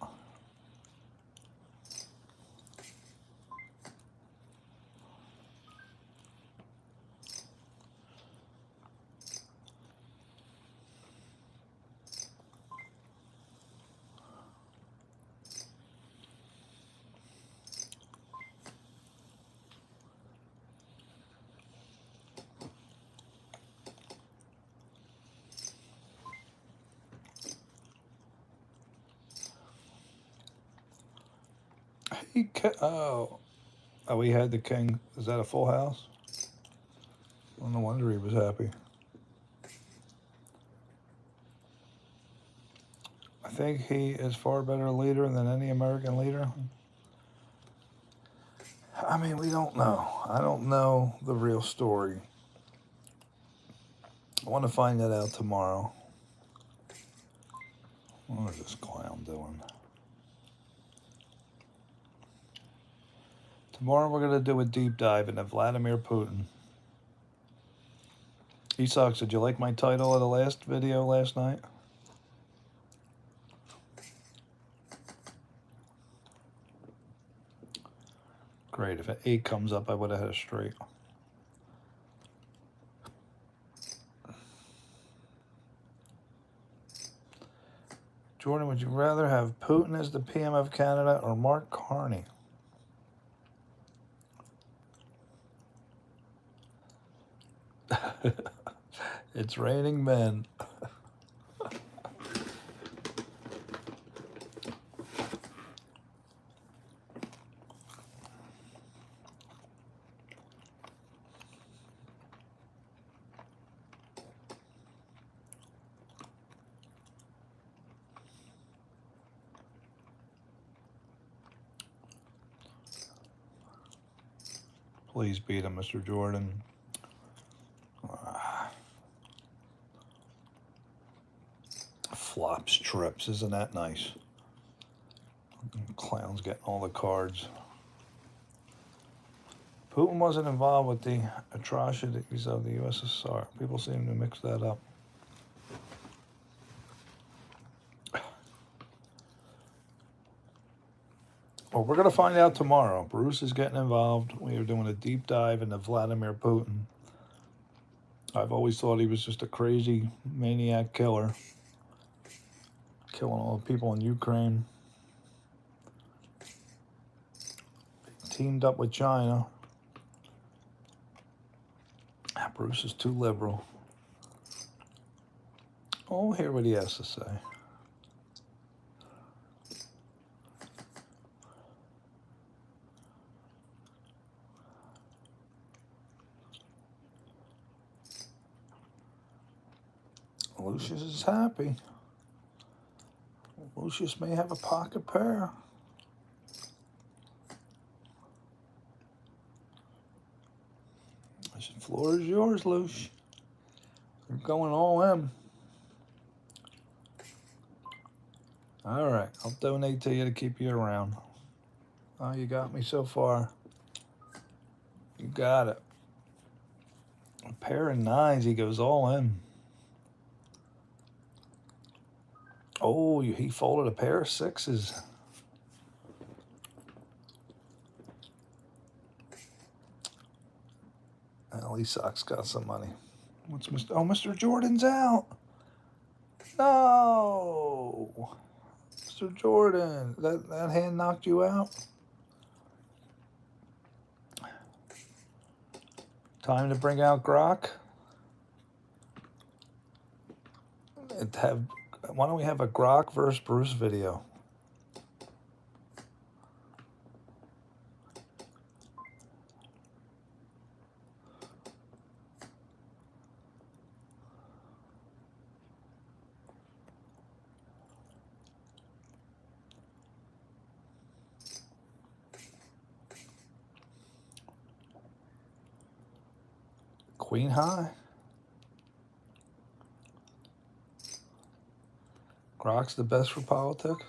Speaker 1: Oh, we had the king. Is that a full house? Well, no wonder he was happy. think he is far better leader than any American leader? I mean, we don't know. I don't know the real story. I want to find that out tomorrow. What is this clown doing? Tomorrow we're going to do a deep dive into Vladimir Putin. Esox, did you like my title of the last video last night? Great. If an 8 comes up, I would have had a straight. Jordan, would you rather have Putin as the PM of Canada or Mark Carney? It's raining men. Please beat him, Mr. Jordan. Flops trips, isn't that nice? Clown's getting all the cards. Putin wasn't involved with the atrocities of the USSR. People seem to mix that up. Well, we're going to find out tomorrow. Bruce is getting involved. We are doing a deep dive into Vladimir Putin. I've always thought he was just a crazy maniac killer, killing all the people in Ukraine. Teamed up with China. Bruce is too liberal. Oh, hear what he has to say. Lucius is happy. Lucius may have a pocket pair. This floor is yours, Luce. You're going all in. All right, I'll donate to you to keep you around. Oh, you got me so far. You got it. A pair of 9s, he goes all in. Oh, he folded a pair of 6s. Well, Sox got some money. What's Mr. Oh, Mr. Jordan's out. No. Mr. Jordan, that hand knocked you out? Time to bring out Grok. Why don't we have a Grok versus Bruce video? Queen high. Grok's the best for politics.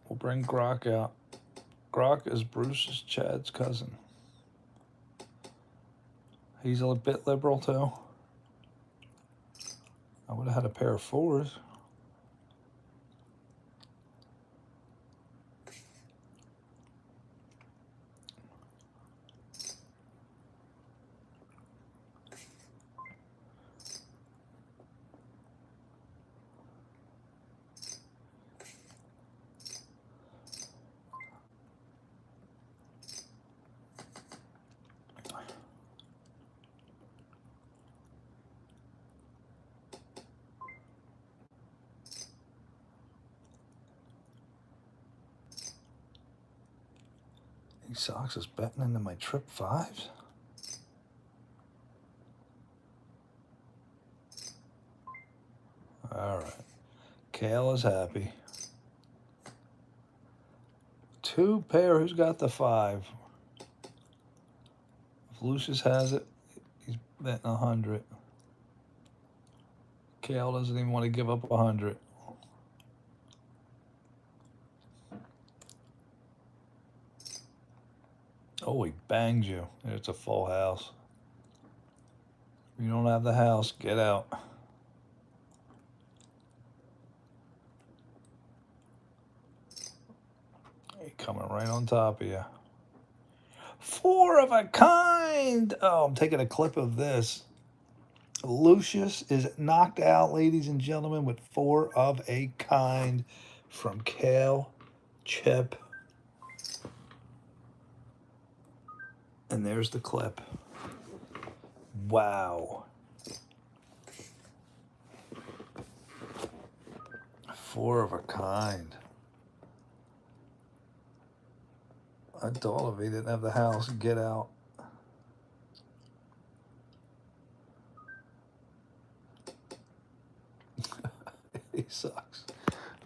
Speaker 1: We'll bring Grok out. Grok is Bruce's Chad's cousin. He's a bit liberal too. I would have had a pair of 4s. Sox is betting into my trip fives. All right. Kale is happy. 2 pair. Who's got the 5? If Lucius has it, he's betting 100. Kale doesn't even want to give up 100. Oh, he bangs you. It's a full house. If you don't have the house, get out. He coming right on top of you. 4 of a kind. Oh, I'm taking a clip of this. Lucius is knocked out, ladies and gentlemen, with 4 of a kind from Kale, Chip. And there's the clip. Wow. 4 of a kind. I told him he didn't have the house. Get out. He sucks.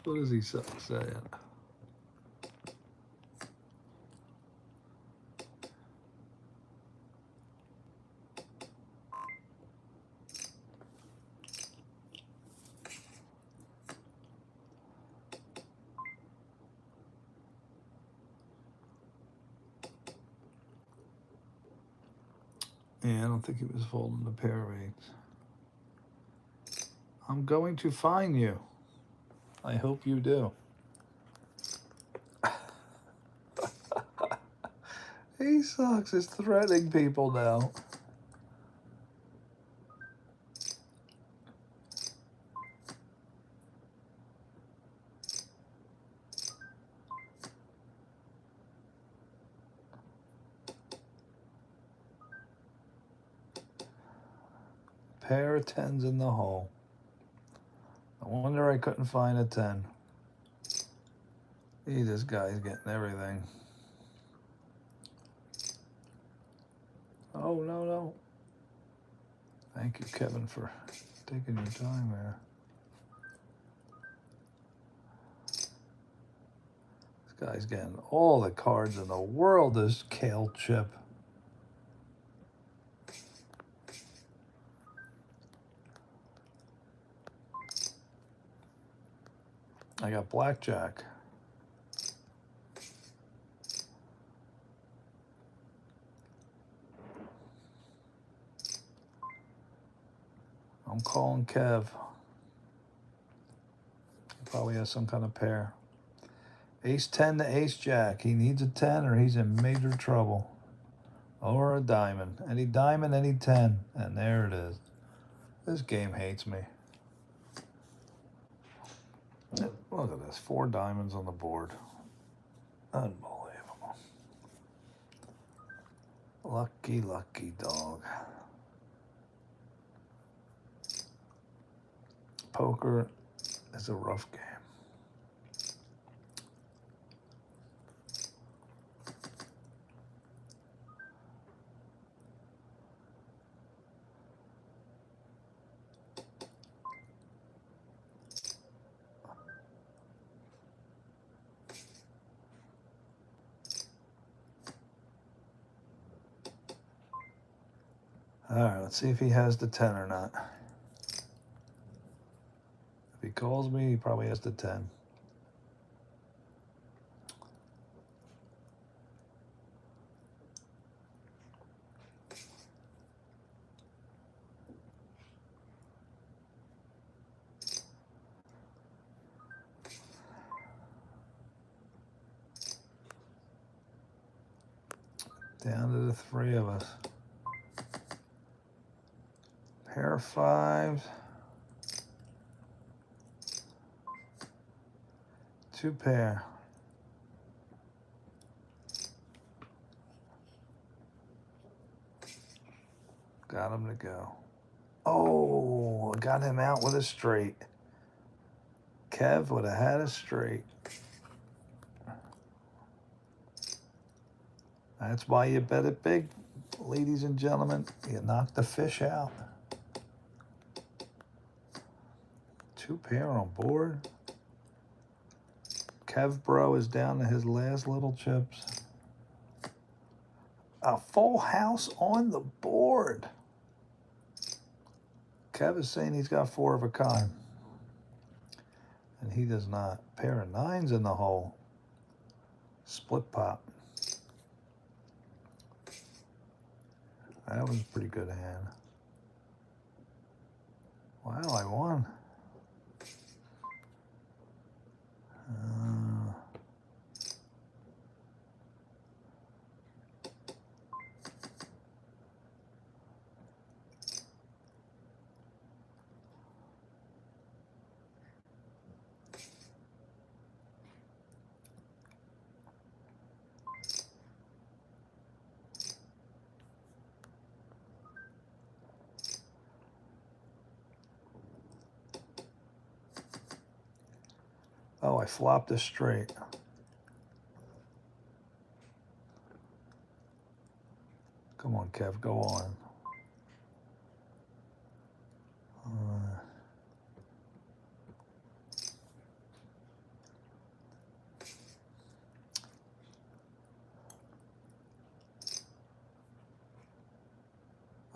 Speaker 1: What does he suck saying? Yeah, I don't think he was folding the pair of 8s. I'm going to fine you. I hope you do. He sucks. He's threatening people now. Pair of 10s in the hole. No wonder I couldn't find a 10. This guy's getting everything. Oh, no, no. Thank you, Kevin, for taking your time there. This guy's getting all the cards in the world, this Kale Chip. I got blackjack. I'm calling Kev. He probably has some kind of pair. Ace 10 to ace jack. He needs a 10 or he's in major trouble. Or a diamond. Any diamond, any 10. And there it is. This game hates me. Look at this. 4 diamonds on the board. Unbelievable. Lucky, lucky dog. Poker is a rough game. All right, let's see if he has the 10 or not. If he calls me, he probably has the 10. Down to the 3 of us. Pair of 5s. 2 pair. Got him to go. Oh, got him out with a straight. Kev would have had a straight. That's why you bet it big, ladies and gentlemen. You knock the fish out. 2 pair on board. Kev Bro is down to his last little chips. A full house on the board. Kev is saying he's got 4 of a kind. And he does not. Pair of 9s in the hole. Split pop. That was a pretty good hand. Wow, I won. Oh, I flopped this straight. Come on, Kev, go on.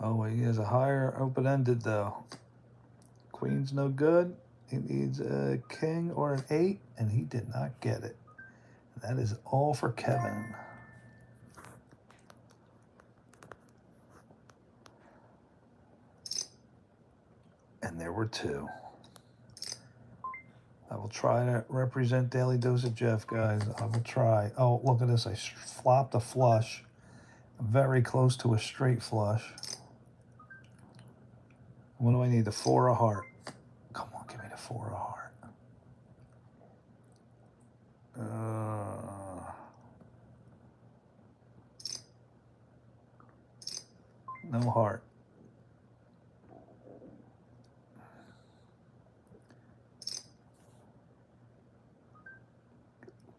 Speaker 1: Oh, he has a higher open-ended, though. Queen's no good. He needs a king or an 8, and he did not get it. That is all for Kevin. And there were 2. I will try to represent Daily Dose of Jeff, guys. I will try. Oh, look at this. I flopped a flush. Very close to a straight flush. What do I need? The 4 of heart. Come on, give me the 4 of heart. No heart.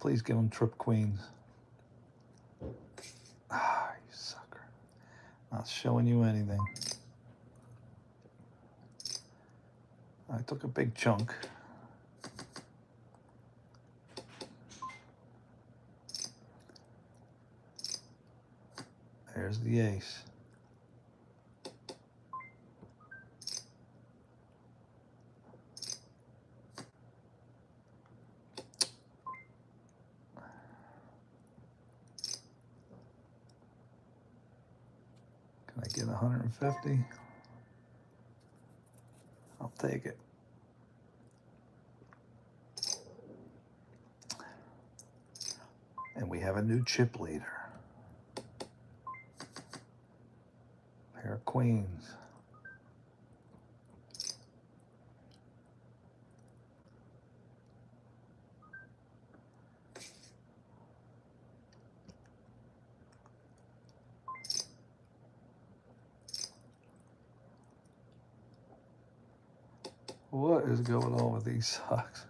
Speaker 1: Please give him trip queens. Ah, you sucker. Not showing you anything. I took a big chunk. There's the ace. Can I get 150? I'll take it. And we have a new chip leader. Pair of queens. What is going on with these socks?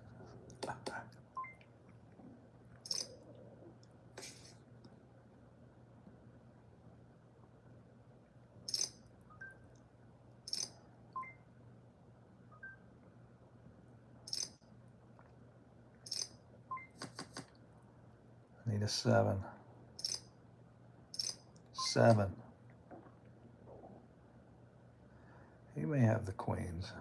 Speaker 1: I need a 7. 7. He may have the queens.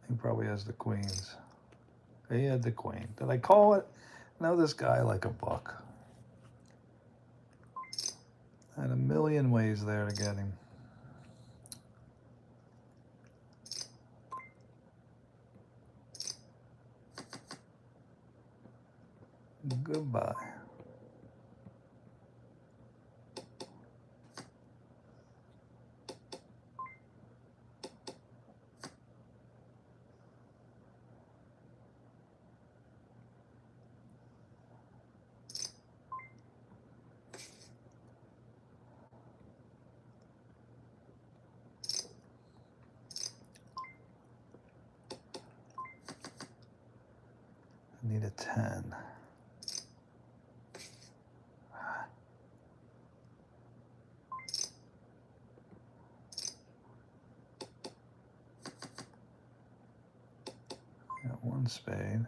Speaker 1: He probably has the queens. He had the queen. Did I call it? Know this guy like a buck. I had a million ways there to get him. Goodbye. Need a 10. Got one spade.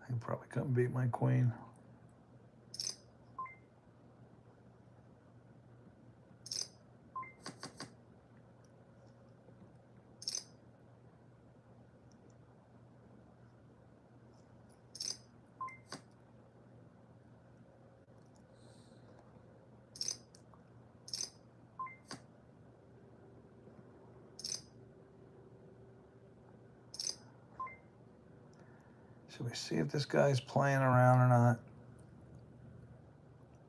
Speaker 1: He probably couldn't beat my queen. Should we see if this guy's playing around or not?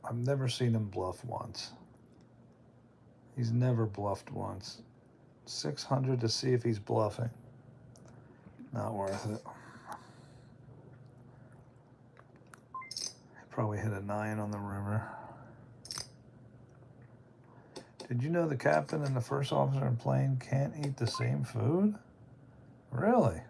Speaker 1: I've never seen him bluff once. He's never bluffed once. 600 to see if he's bluffing. Not worth it. He probably hit a 9 on the river. Did you know the captain and the first officer in plane can't eat the same food? Really?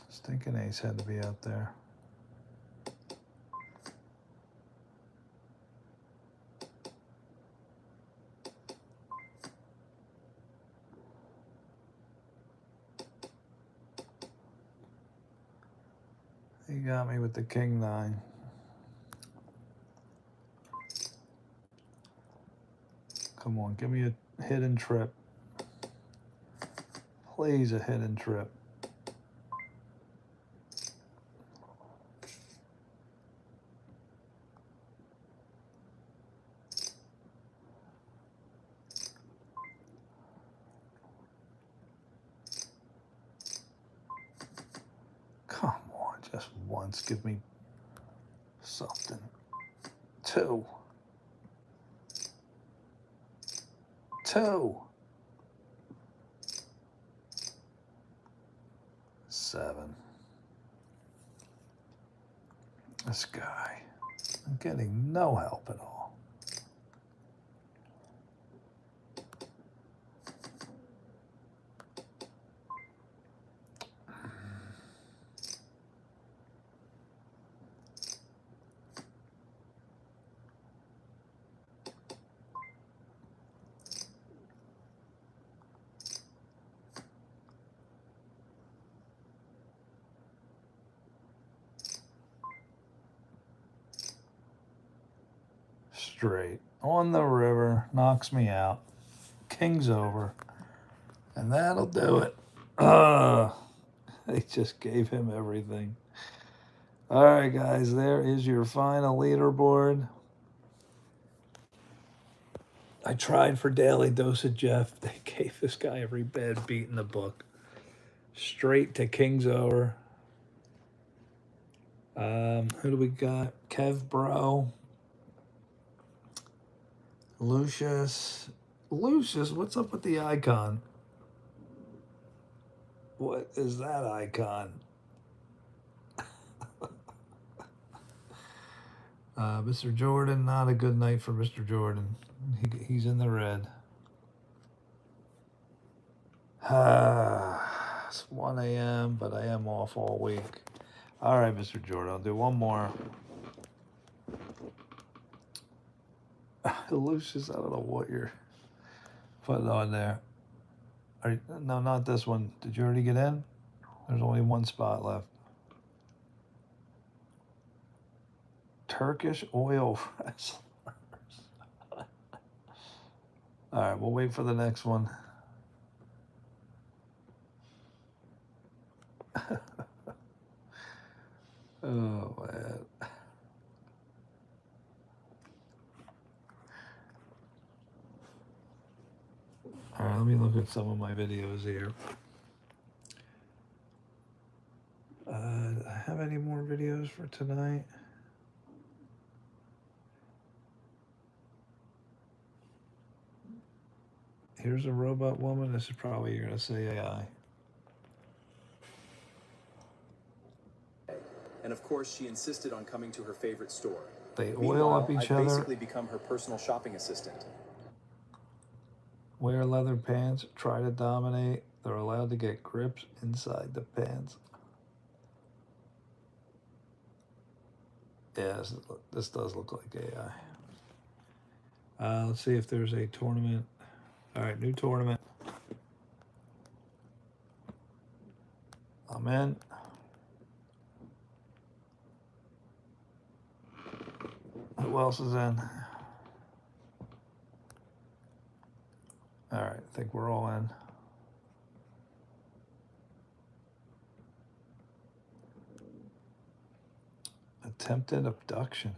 Speaker 1: Stinking ace had to be out there. He got me with the king 9. Come on, give me a hidden trip. Please, a hidden trip. Come on, just once, give me something. 2. 2. 7. This guy, I'm getting no help at all. Straight on the river, knocks me out. King's over, and that'll do it. They just gave him everything. All right, guys, there is your final leaderboard. I tried for Daily Dose of Jeff. They gave this guy every bad beat in the book. Straight to King's over. Who do we got? Kev Bro. Lucius, what's up with the icon? What is that icon? Mr. Jordan, not a good night for Mr. Jordan. He's in the red. It's 1 a.m., but I am off all week. All right, Mr. Jordan, I'll do one more. Lucius, I don't know what you're putting on there. No, not this one. Did you already get in? There's only one spot left. Turkish oil wrestlers. All right, we'll wait for the next one. All right, let me look at some of my videos here. Do I have any more videos for tonight? Here's a robot woman. This is probably, you're going to say AI.
Speaker 8: And of course, she insisted on coming to her favorite store.
Speaker 1: They oil
Speaker 8: Meanwhile,
Speaker 1: up each
Speaker 8: I've
Speaker 1: other.
Speaker 8: basically become her personal shopping assistant.
Speaker 1: Wear leather pants. Try to dominate. They're allowed to get grips inside the pants. Yeah, this does look like AI. Let's see if there's a tournament. All right, new tournament. I'm in. Who else is in? All right, I think we're all in. Attempted abduction.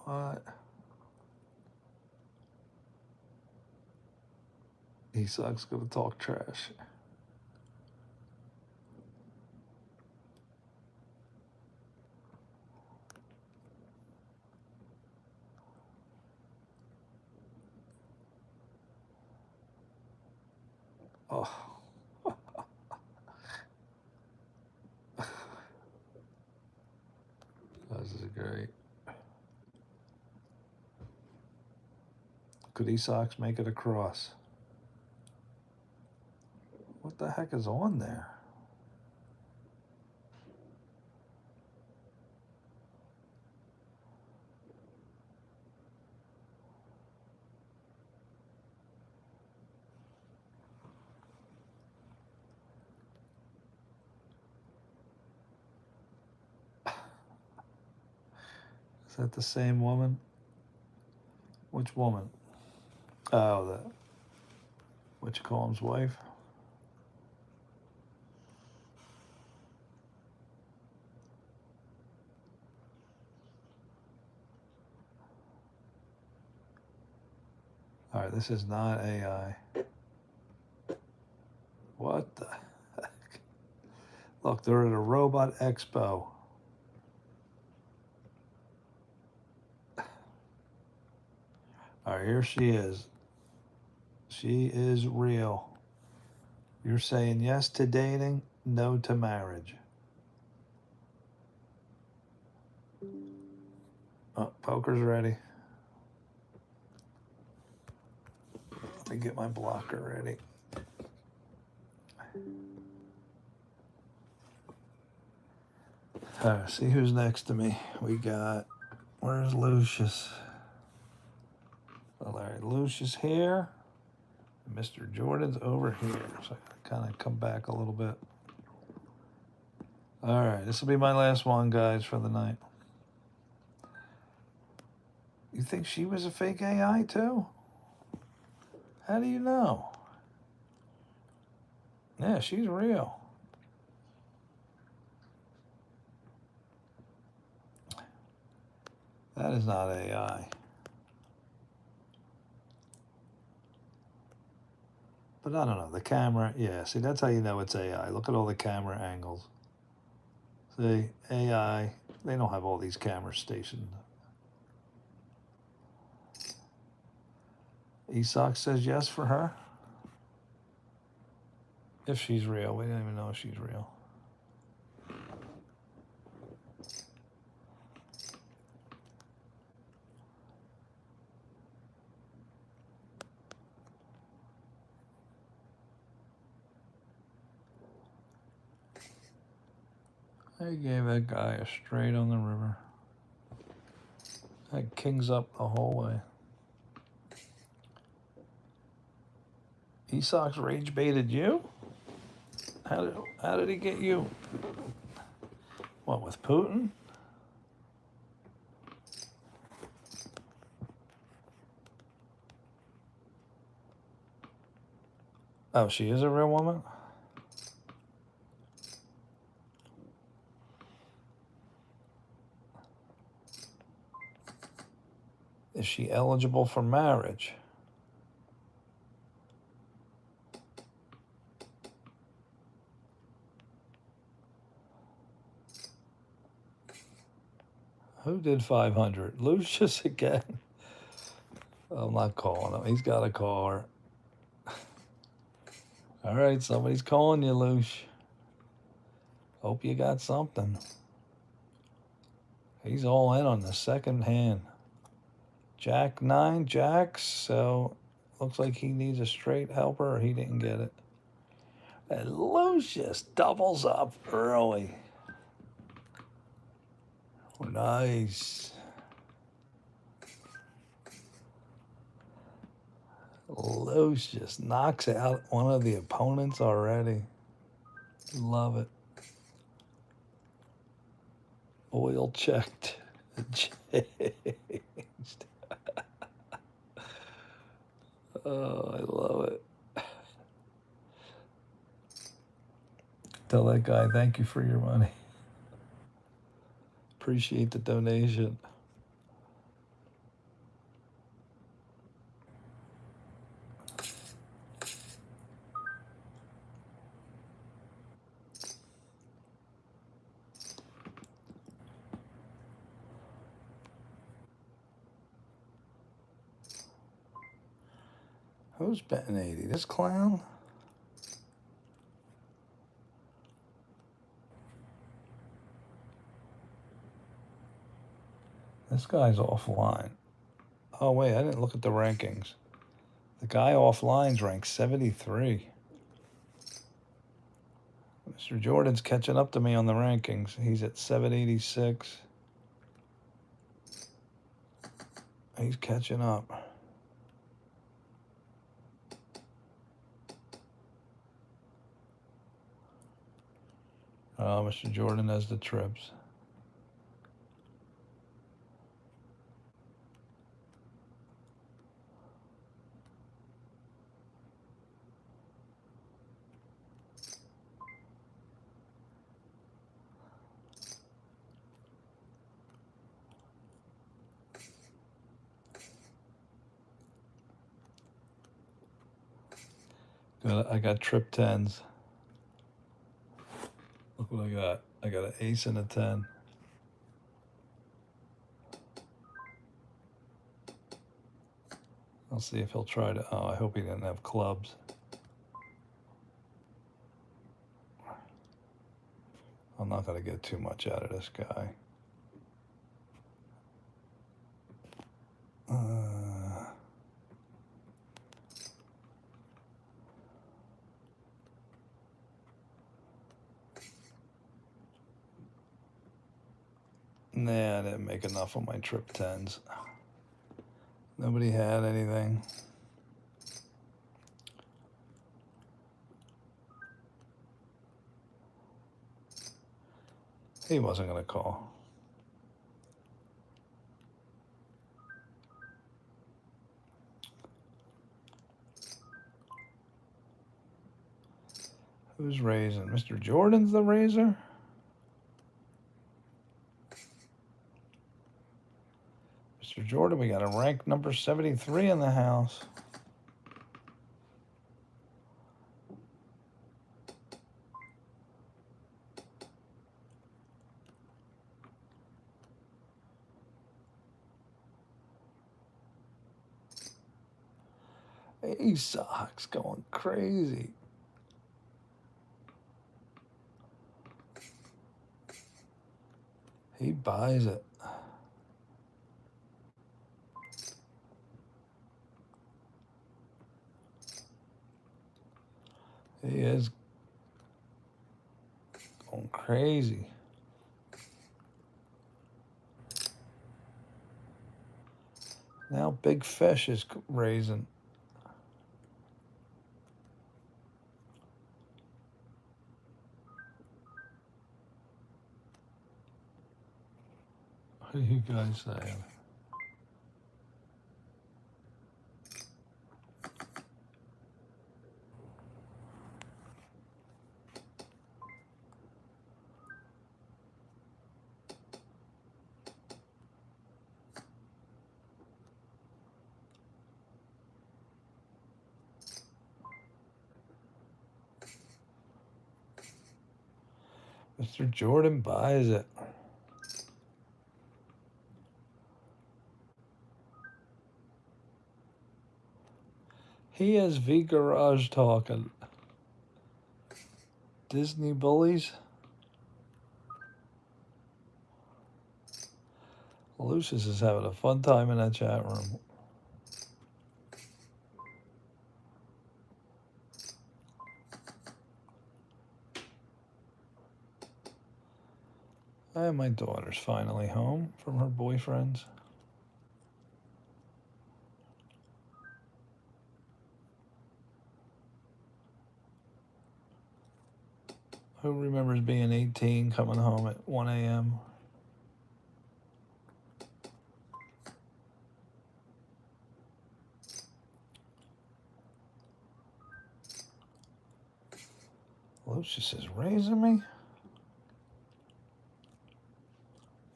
Speaker 1: What? He sucks, gonna talk trash. Oh. This is great. Could Esox make it across? What the heck is on there? Is that the same woman? Which woman? Oh, the what you call him's wife? All right, this is not AI. What the heck? Look, they're at a robot expo. All right, here she is. She is real. You're saying yes to dating, no to marriage. Oh, poker's ready. Let me get my blocker ready. All right, see who's next to me. We got, where's Lucius? All right, Lucius here. Mr. Jordan's over here. So I kind of come back a little bit. All right, this will be my last one, guys, for the night. You think she was a fake AI too? How do you know? Yeah, she's real. That is not AI. But I don't know, the camera, yeah, see, that's how you know it's AI. Look at all the camera angles. See, AI, they don't have all these cameras stationed. Esox says yes for her. If she's real, we don't even know if she's real. I gave that guy a straight on the river. That king's up the whole way. Esox rage baited you? How did he get you? What, with Putin? Oh, she is a real woman? Is she eligible for marriage? Who did 500? Lucius again? I'm not calling him. He's got a car. All right, somebody's calling you, Luce. Hope you got something. He's all in on the second hand. Jack 9, jacks. So looks like he needs a straight helper, or he didn't get it. And Lucius doubles up early. Nice. Lucius knocks out one of the opponents already. Love it. Oil checked. Changed. Oh, I love it. Tell that guy thank you for your money. Appreciate the donation. Who's betting 80? This clown? This guy's offline. Oh, wait, I didn't look at the rankings. The guy offline's ranked 73. Mr. Jordan's catching up to me on the rankings. He's at 786. He's catching up. Oh, Mr. Jordan has the trips. Good. I got trip 10s. Look what I got. I got an ace and a 10. I'll see if he'll try to. Oh, I hope he didn't have clubs. I'm not going to get too much out of this guy. Nah, I didn't make enough on my trip 10s. Nobody had anything. He wasn't going to call. Who's raising? Mr. Jordan's the raiser? Mr. Jordan, we got a rank number 73 in the house. Ace Sox going crazy. He buys it. He is going crazy. Now Big Fish is raising. What are you guys saying? Mr. Jordan buys it. He is V Garage talking. Disney bullies. Lucius is having a fun time in that chat room. And my daughter's finally home from her boyfriend's. Who remembers being 18, coming home at 1 a.m.? Lucius is raising me.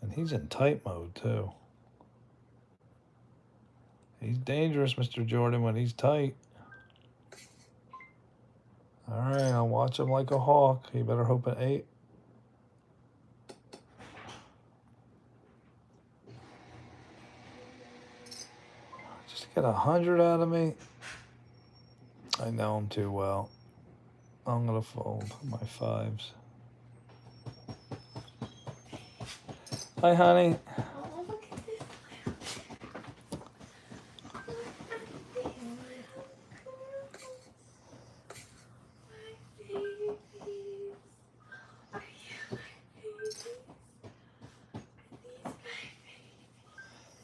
Speaker 1: And he's in tight mode, too. He's dangerous, Mr. Jordan, when he's tight. All right, I'll watch him like a hawk. You better hope an 8. Just get 100 out of me. I know him too well. I'm going to fold my 5s. Hi, honey.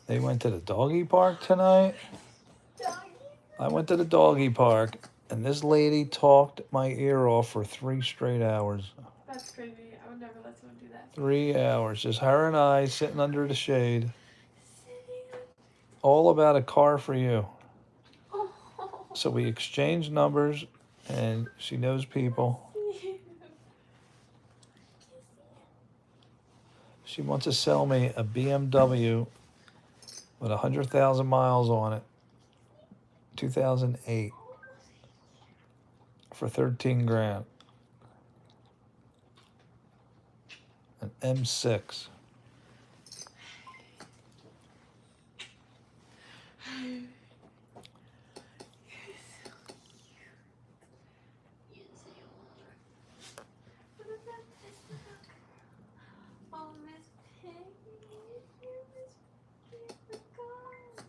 Speaker 1: They went to the doggy park tonight. I went to the doggy park, and this lady talked my ear off for 3 straight hours.
Speaker 11: That's crazy. I would never let someone do that.
Speaker 1: 3 hours, just her and I sitting under the shade. All about a car for you. So we exchanged numbers, and she knows people. She wants to sell me a BMW with 100,000 miles on it, 2008, for 13 grand. An M6.
Speaker 11: Oh, Miss Piggy, you're Miss Piggy, God.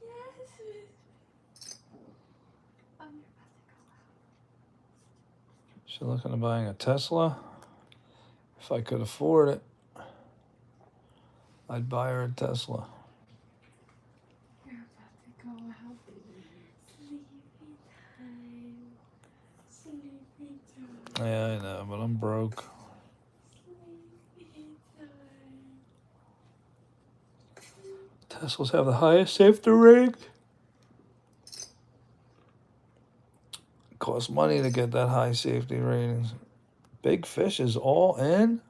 Speaker 11: Yes, Miss. I'm your
Speaker 1: She's looking at buying a Tesla. If I could afford it, I'd buy her a Tesla.
Speaker 11: You're about to go out. Sleepy time. Sleepy time.
Speaker 1: Yeah, I know, but I'm broke.
Speaker 11: Sleepy time.
Speaker 1: Teslas have the highest safety rating. Costs money to get that high safety ratings. Big Fish is all in.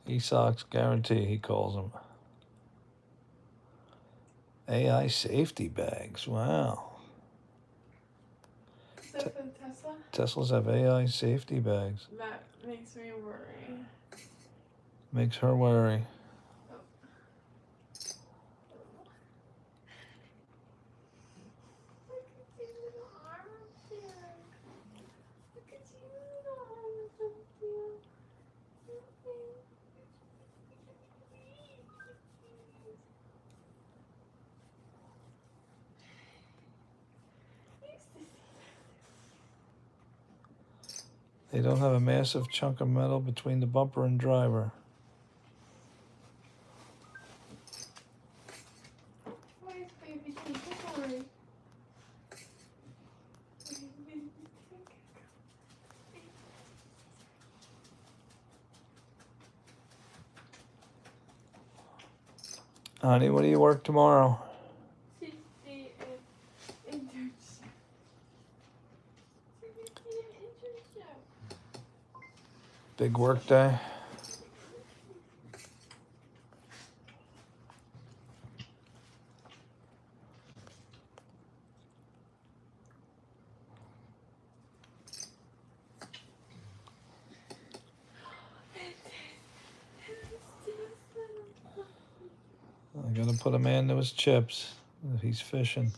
Speaker 1: ESOX guarantee, he calls them. AI safety bags. Wow.
Speaker 11: Is that for the Tesla?
Speaker 1: Teslas have AI safety bags.
Speaker 11: That makes me worry.
Speaker 1: Makes her worry. They don't have a massive chunk of metal between the bumper and driver.
Speaker 11: Where's baby Tinker? Sorry.
Speaker 1: Honey, what do you work tomorrow? Big work day. put a man to his chips. He's fishing.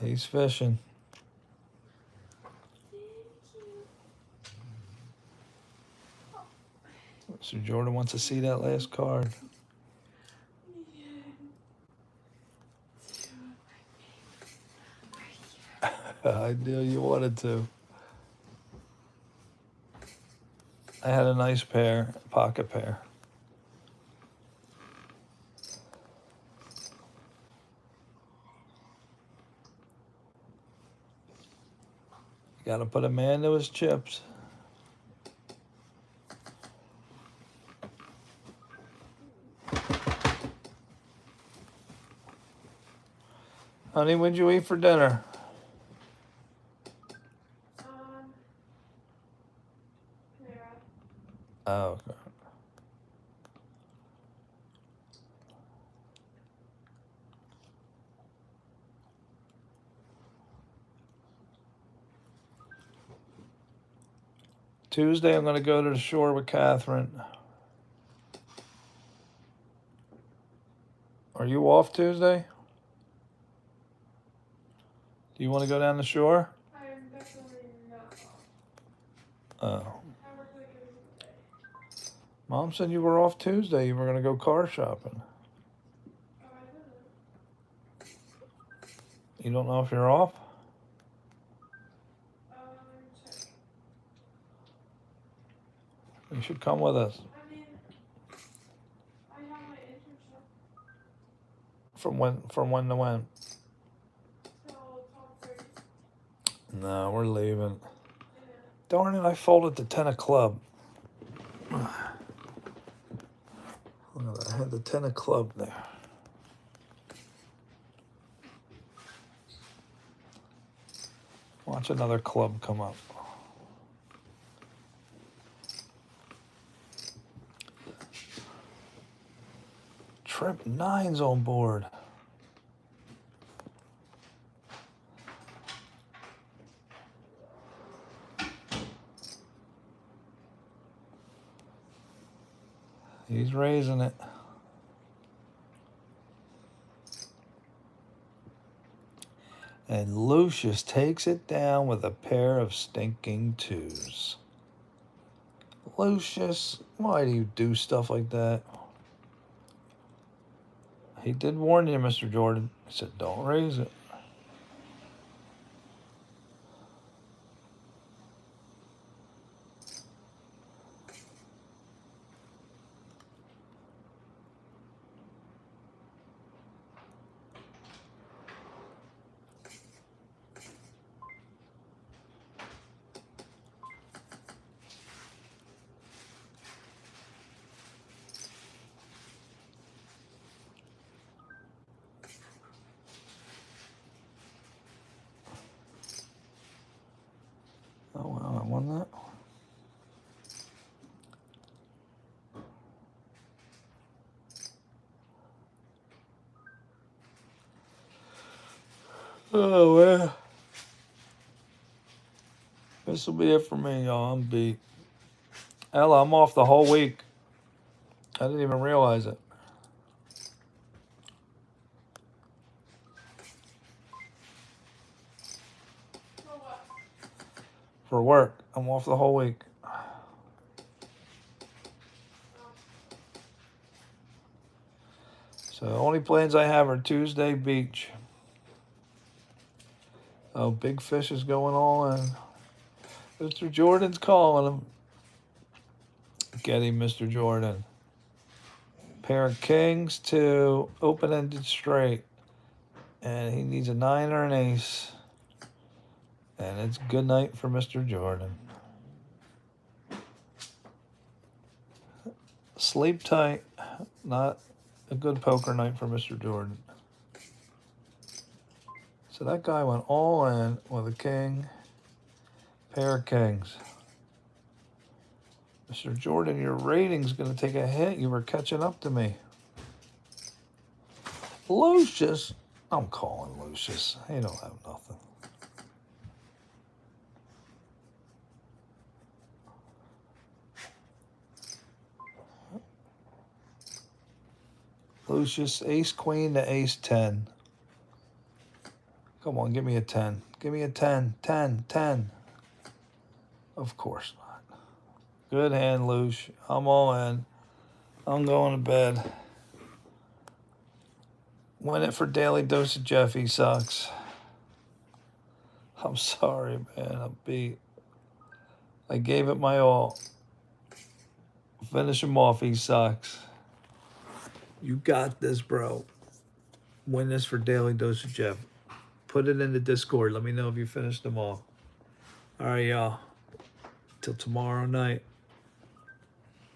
Speaker 1: He's fishing. Mr. Jordan wants to see that last card. I knew you wanted to. I had a nice pair, pocket pair. Got to put a man to his chips. Honey, what'd you eat for dinner? Oh, okay. Tuesday, I'm going to go to the shore with Catherine. Are you off Tuesday? Do you want to go down the shore?
Speaker 11: I am definitely not off.
Speaker 1: Oh.
Speaker 11: I work like every day.
Speaker 1: Mom said you were off Tuesday. You were going to go car shopping.
Speaker 11: Oh, I didn't.
Speaker 1: You don't know if you're off?
Speaker 11: Check.
Speaker 1: You should come with us.
Speaker 11: I mean, I have my internship
Speaker 1: From when to when?
Speaker 11: till 12:30.
Speaker 1: No, we're leaving. Darn it, I folded the 10 club. Look at that, I had the 10 club there. Watch another club come up. Trip 9's on board. He's raising it. And Lucius takes it down with a pair of stinking twos. Lucius, why do you do stuff like that? He did warn you, Mr. Jordan. He said, don't raise it. Oh, wow, I won that. Oh, well. This will be it for me, y'all. I'm beat. Ella, I'm off the whole week. I didn't even realize it.
Speaker 11: For what?
Speaker 1: For work. I'm off the whole week. So the only plans I have are Tuesday beach. Oh, big fish is going on. Mr. Jordan's calling him. Get him, Mr. Jordan. Pair of kings to open-ended straight. And he needs a 9 or an ace. And it's good night for Mr. Jordan. Sleep tight. Not a good poker night for Mr. Jordan. So that guy went all in with a king. Pair of kings. Mr. Jordan, your rating's going to take a hit. You were catching up to me. Lucius. I'm calling Lucius. He don't have nothing. Lucius, ace queen to ace 10. Come on, give me a 10. Give me a 10. 10. 10. Of course not. Good hand, Luce. I'm all in. I'm going to bed. Win it for Daily Dose of Jeff. He sucks. I'm sorry, man. I'm beat. I gave it my all. Finish him off. He sucks. You got this, bro. Win this for Daily Dose of Jeff. Put it in the Discord. Let me know if you finished them all. All right, y'all. Till tomorrow night.